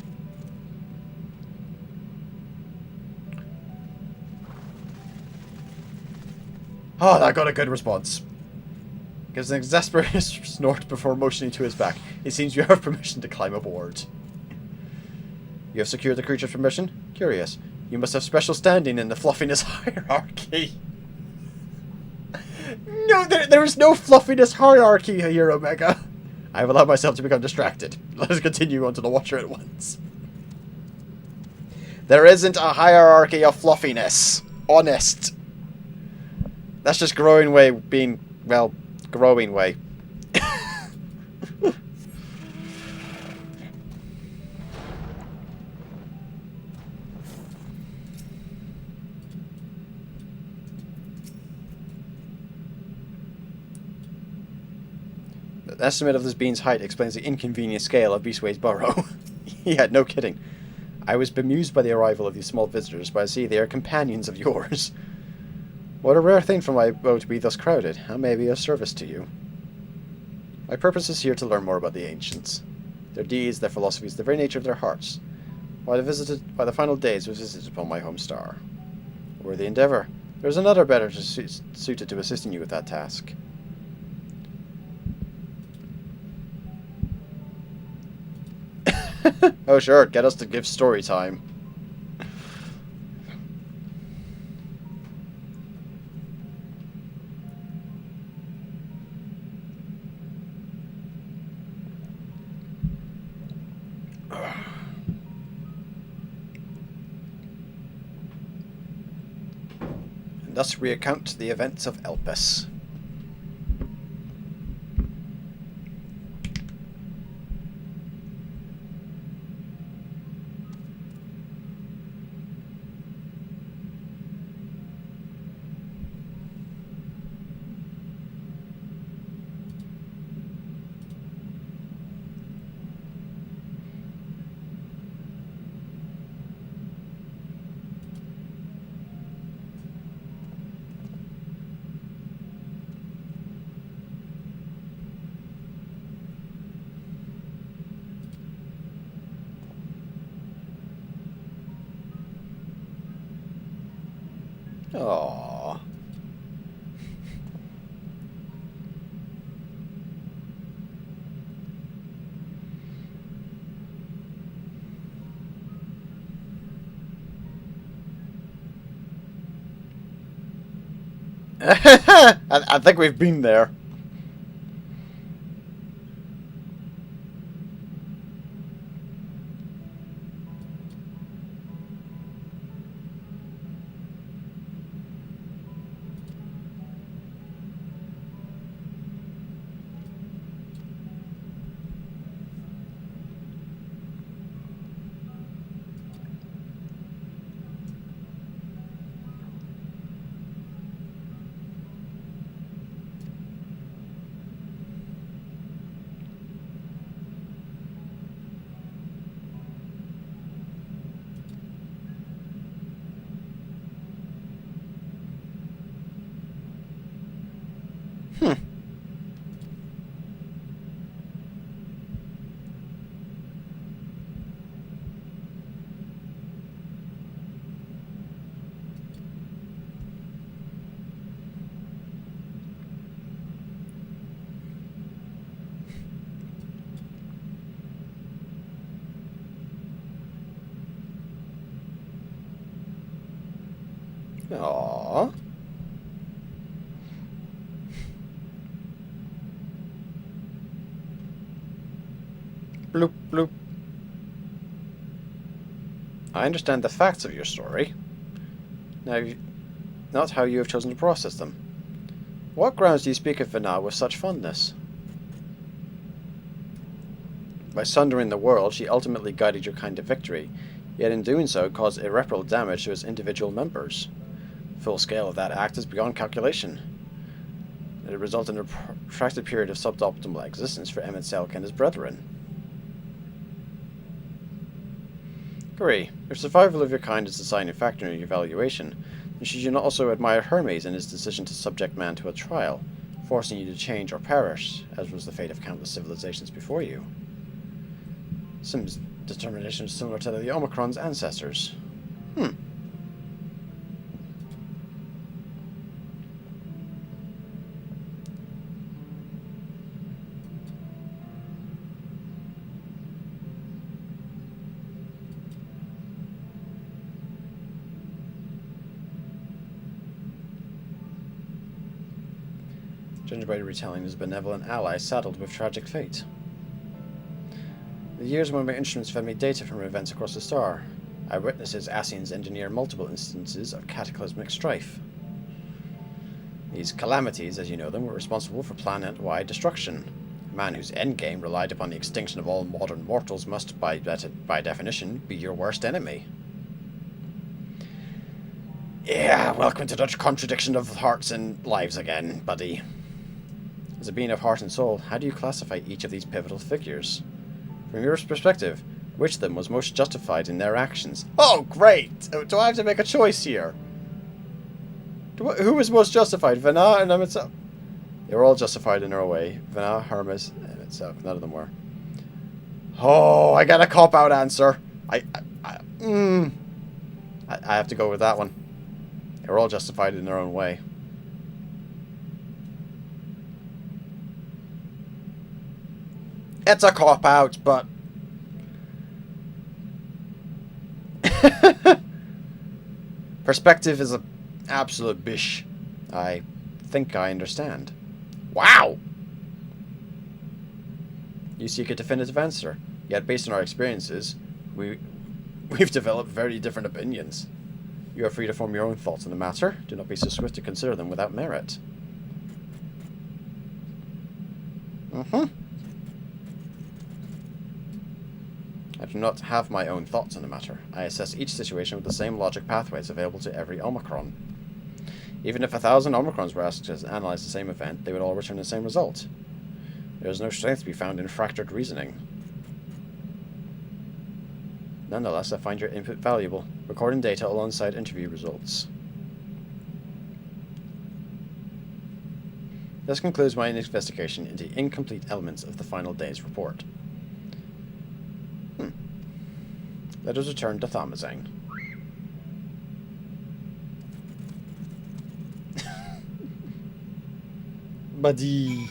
Speaker 1: Oh, that got a good response. Gives an exasperated snort before motioning to his back. It seems you have permission to climb aboard. You have secured the creature's permission? Curious. You must have special standing in the fluffiness hierarchy. No, there is no fluffiness hierarchy here, Omega. I have allowed myself to become distracted. Let us continue on to the Watcher at once. There isn't a hierarchy of fluffiness. Honest. That's just Growingway being, well, Growingway. The estimate of this being's height explains the inconvenient scale of Beastway's burrow. Yeah, no kidding. I was bemused by the arrival of these small visitors, but I see they are companions of yours. What a rare thing for my boat to be thus crowded. I may be of service to you. My purpose is here to learn more about the ancients. Their deeds, their philosophies, the very nature of their hearts. Why the final days was visited upon my home star. A worthy endeavour. There is another better suited to assisting you with that task. Oh sure, get us to give story time. And thus recount the events of Elpis. Aww. I think we've been there. Aww. Bloop, bloop. I understand the facts of your story. Now, not how you have chosen to process them. What grounds do you speak of Vana with such fondness? By sundering the world, she ultimately guided your kind to victory, yet in doing so caused irreparable damage to its individual members. The full scale of that act is beyond calculation. It resulted in a protracted period of suboptimal existence for Emmett Selk and his brethren. Agree. If survival of your kind is the deciding factor in your evaluation, then should you not also admire Hermes in his decision to subject man to a trial, forcing you to change or perish, as was the fate of countless civilizations before you? Sim's determination is similar to the Omicron's ancestors. Gingerbread retelling his benevolent ally saddled with tragic fate. The years when my instruments fed me data from events across the star. Eyewitnesses Asians engineer multiple instances of cataclysmic strife. These calamities, as you know them, were responsible for planet-wide destruction. A man whose endgame relied upon the extinction of all modern mortals must, by definition, be your worst enemy. Yeah, welcome to the contradiction of hearts and lives again, buddy. As a being of heart and soul, how do you classify each of these pivotal figures? From your perspective, which of them was most justified in their actions? Oh, great! Do I have to make a choice here? Who was most justified? Vana and Emmett Selk? They were all justified in their own way. Vana, Hermes, Emmett Selk. None of them were. Oh, I got a cop-out answer. I have to go with that one. They were all justified in their own way. It's a cop-out, but... Perspective is an absolute bish. I think I understand. Wow! You seek a definitive answer, yet based on our experiences, we've developed very different opinions. You are free to form your own thoughts on the matter. Do not be so swift to consider them without merit. I do not have my own thoughts on the matter. I assess each situation with the same logic pathways available to every Omicron. Even if 1,000 Omicrons were asked to analyze the same event, they would all return the same result. There is no strength to be found in fractured reasoning. Nonetheless, I find your input valuable. Recording data alongside interview results. This concludes my investigation into incomplete elements of the final day's report. Let us return to Thomazane. Buddy.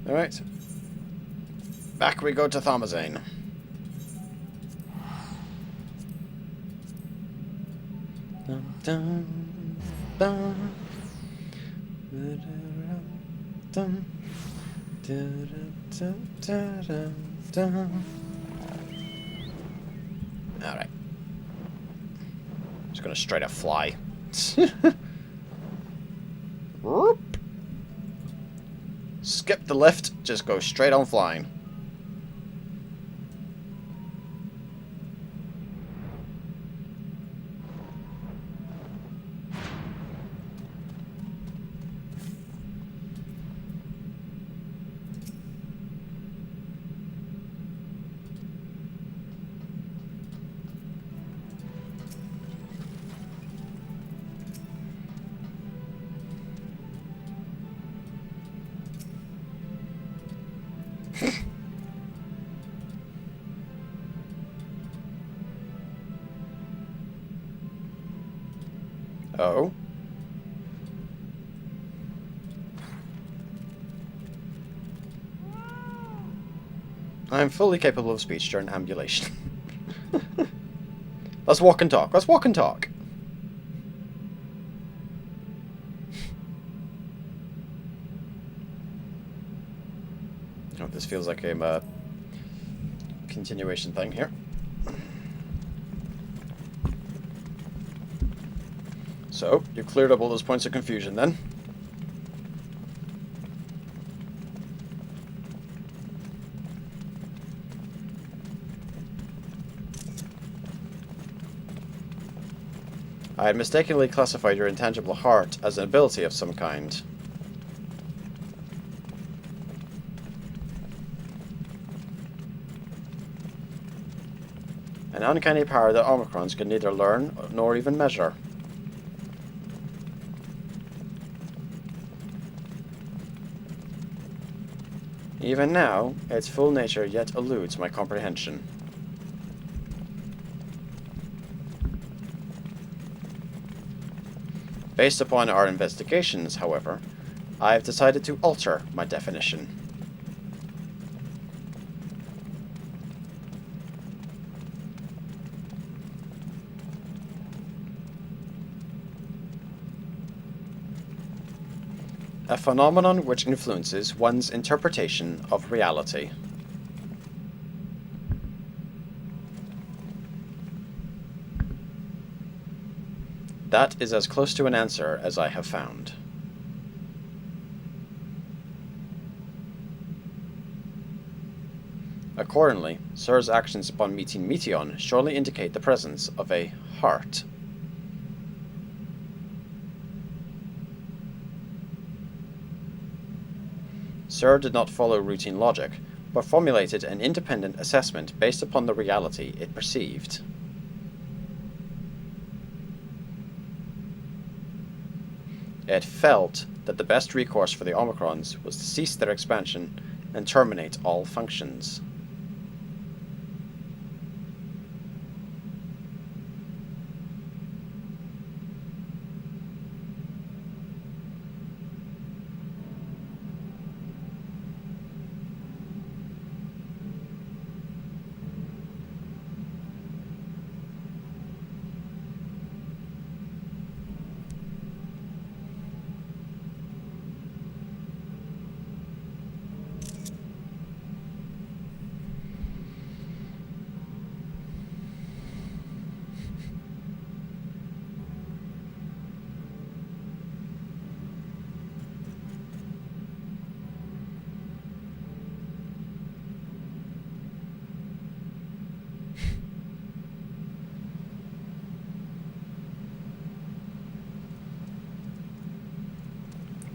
Speaker 1: Alright. Back we go to Thomazane. Dun, dun. Dun, dun, dun, dun, dun. Alright. Just gonna straight up fly. Skip the lift, just go straight on flying. Oh. I am fully capable of speech during ambulation. Let's walk and talk. Let's walk and talk. Oh, this feels like a continuation thing here. So, you cleared up all those points of confusion then. I had mistakenly classified your intangible heart as an ability of some kind. An uncanny power that Omicrons can neither learn nor even measure. Even now, its full nature yet eludes my comprehension. Based upon our investigations, however, I have decided to alter my definition. A phenomenon which influences one's interpretation of reality. That is as close to an answer as I have found. Accordingly, Sir's actions upon meeting Meteon surely indicate the presence of a heart. Sir did not follow routine logic, but formulated an independent assessment based upon the reality it perceived. It felt that the best recourse for the Omicrons was to cease their expansion and terminate all functions.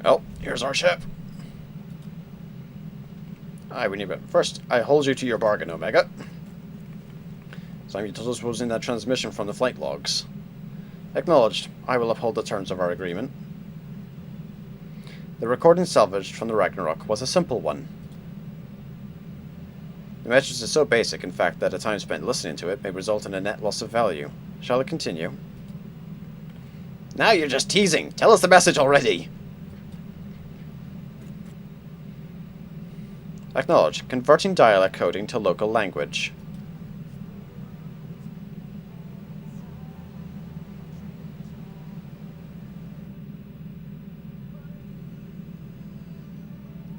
Speaker 1: Well, here's our ship. Aye, we need it. First, I hold you to your bargain, Omega. So I'm disposing that transmission from the flight logs. Acknowledged. I will uphold the terms of our agreement. The recording salvaged from the Ragnarok was a simple one. The message is so basic, in fact, that a time spent listening to it may result in a net loss of value. Shall it continue? Now you're just teasing. Tell us the message already. Acknowledge. Converting dialect coding to local language.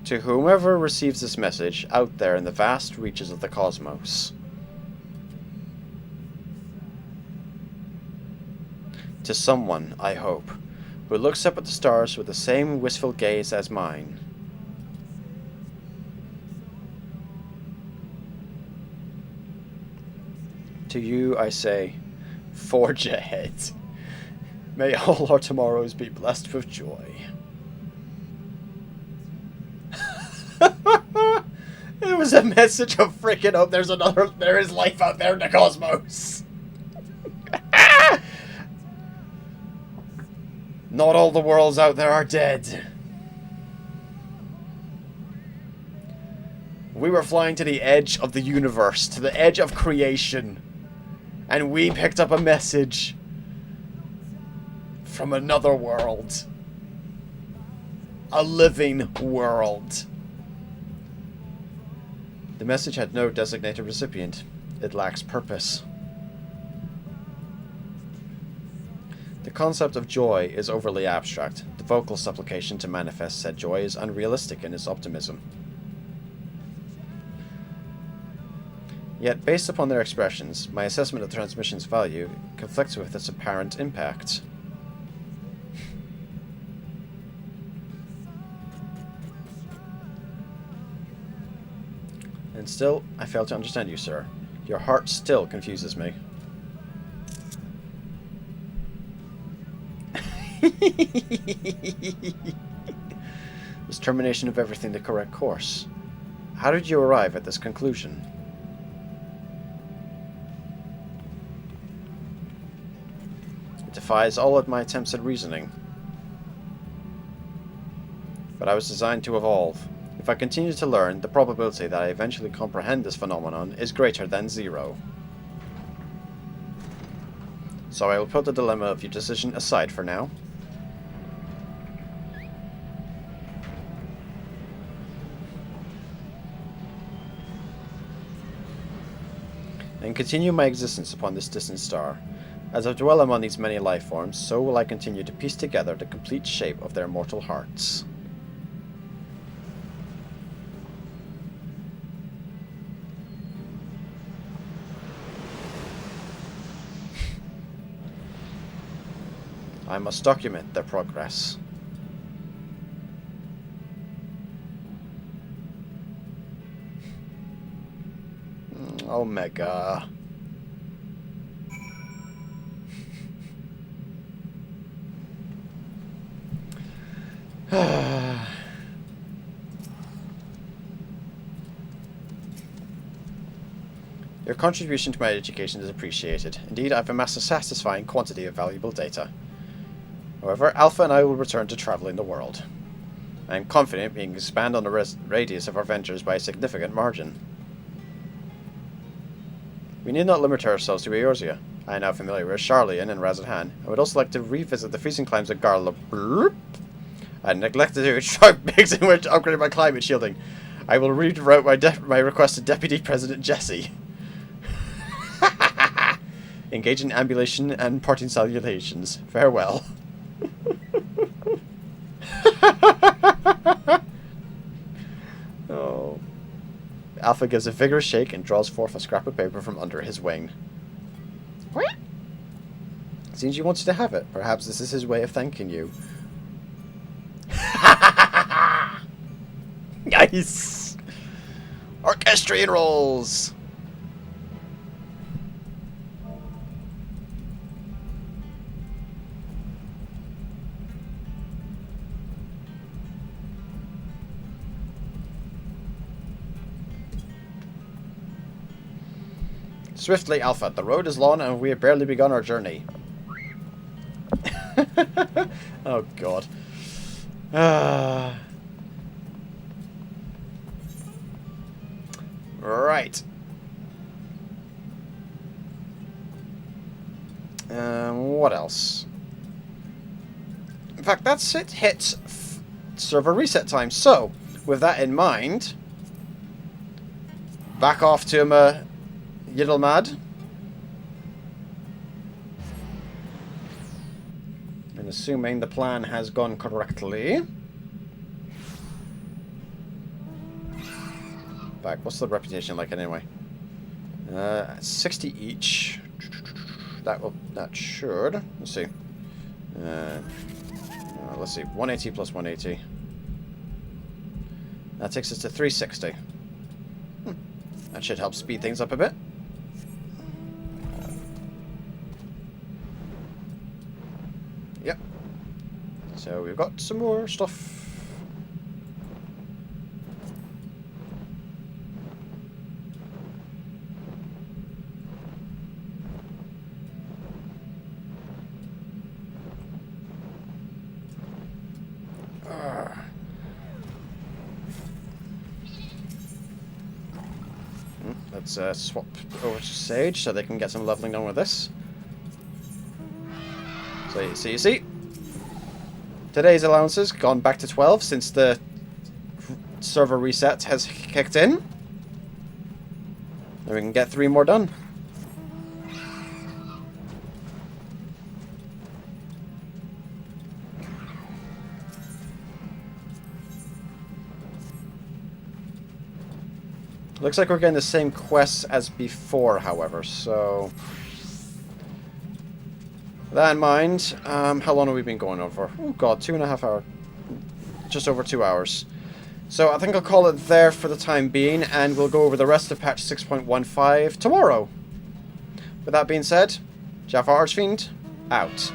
Speaker 1: To whomever receives this message out there in the vast reaches of the cosmos. To someone, I hope, who looks up at the stars with the same wistful gaze as mine. To you I say, forge ahead. May all our tomorrows be blessed with joy. It was a message of freaking hope. There is life out there in the cosmos. Not all the worlds out there are dead. We were flying to the edge of the universe, to the edge of creation. And we picked up a message from another world. A living world. The message had no designated recipient. It lacks purpose. The concept of joy is overly abstract. The vocal supplication to manifest said joy is unrealistic in its optimism. Yet, based upon their expressions, my assessment of the transmission's value conflicts with its apparent impact. And still, I fail to understand you, sir. Your heart still confuses me. Is termination of everything the correct course? How did you arrive at this conclusion? It defies all of my attempts at reasoning. But I was designed to evolve. If I continue to learn, the probability that I eventually comprehend this phenomenon is greater than 0. So I will put the dilemma of your decision aside for now. And continue my existence upon this distant star. As I dwell among these many life forms, so will I continue to piece together the complete shape of their mortal hearts. I must document their progress. Omega. Your contribution to my education is appreciated. Indeed, I've amassed a satisfying quantity of valuable data. However, Alpha and I will return to traveling the world. I am confident we can expand on the radius of our ventures by a significant margin. We need not limit ourselves to Eorzea. I am now familiar with Sharlayan and Razadhan. I would also like to revisit the freezing climes of Garla. I neglected to try bigs in which upgrade my climate shielding. I will reroute my request to Deputy President Jesse. Engage in ambulation and parting salutations. Farewell. Oh. Alpha gives a vigorous shake and draws forth a scrap of paper from under his wing. What? Seems he wants you to have it. Perhaps this is his way of thanking you. Nice! Orchestrion rolls! Swiftly, Alpha. The road is long and we have barely begun our journey. Oh, God. Right. What else? In fact, that's it. Hits server reset time. So, with that in mind, back off to Hildibrand. And assuming the plan has gone correctly. In fact, what's the reputation like anyway? 60 each. That should. Let's see. Let's see. 180 plus 180. That takes us to 360. That should help speed things up a bit. Yep. So we've got some more stuff. Let's swap over to Sage so they can get some leveling done with this. So you see, today's allowances gone back to 12 since the server reset has kicked in. And we can get 3 more done. Looks like we're getting the same quests as before, however, so... With that in mind, how long have we been going on for? Oh god, 2.5 hours. Just over 2 hours. So I think I'll call it there for the time being, and we'll go over the rest of patch 6.15 tomorrow. With that being said, JaffaArchfiend, out.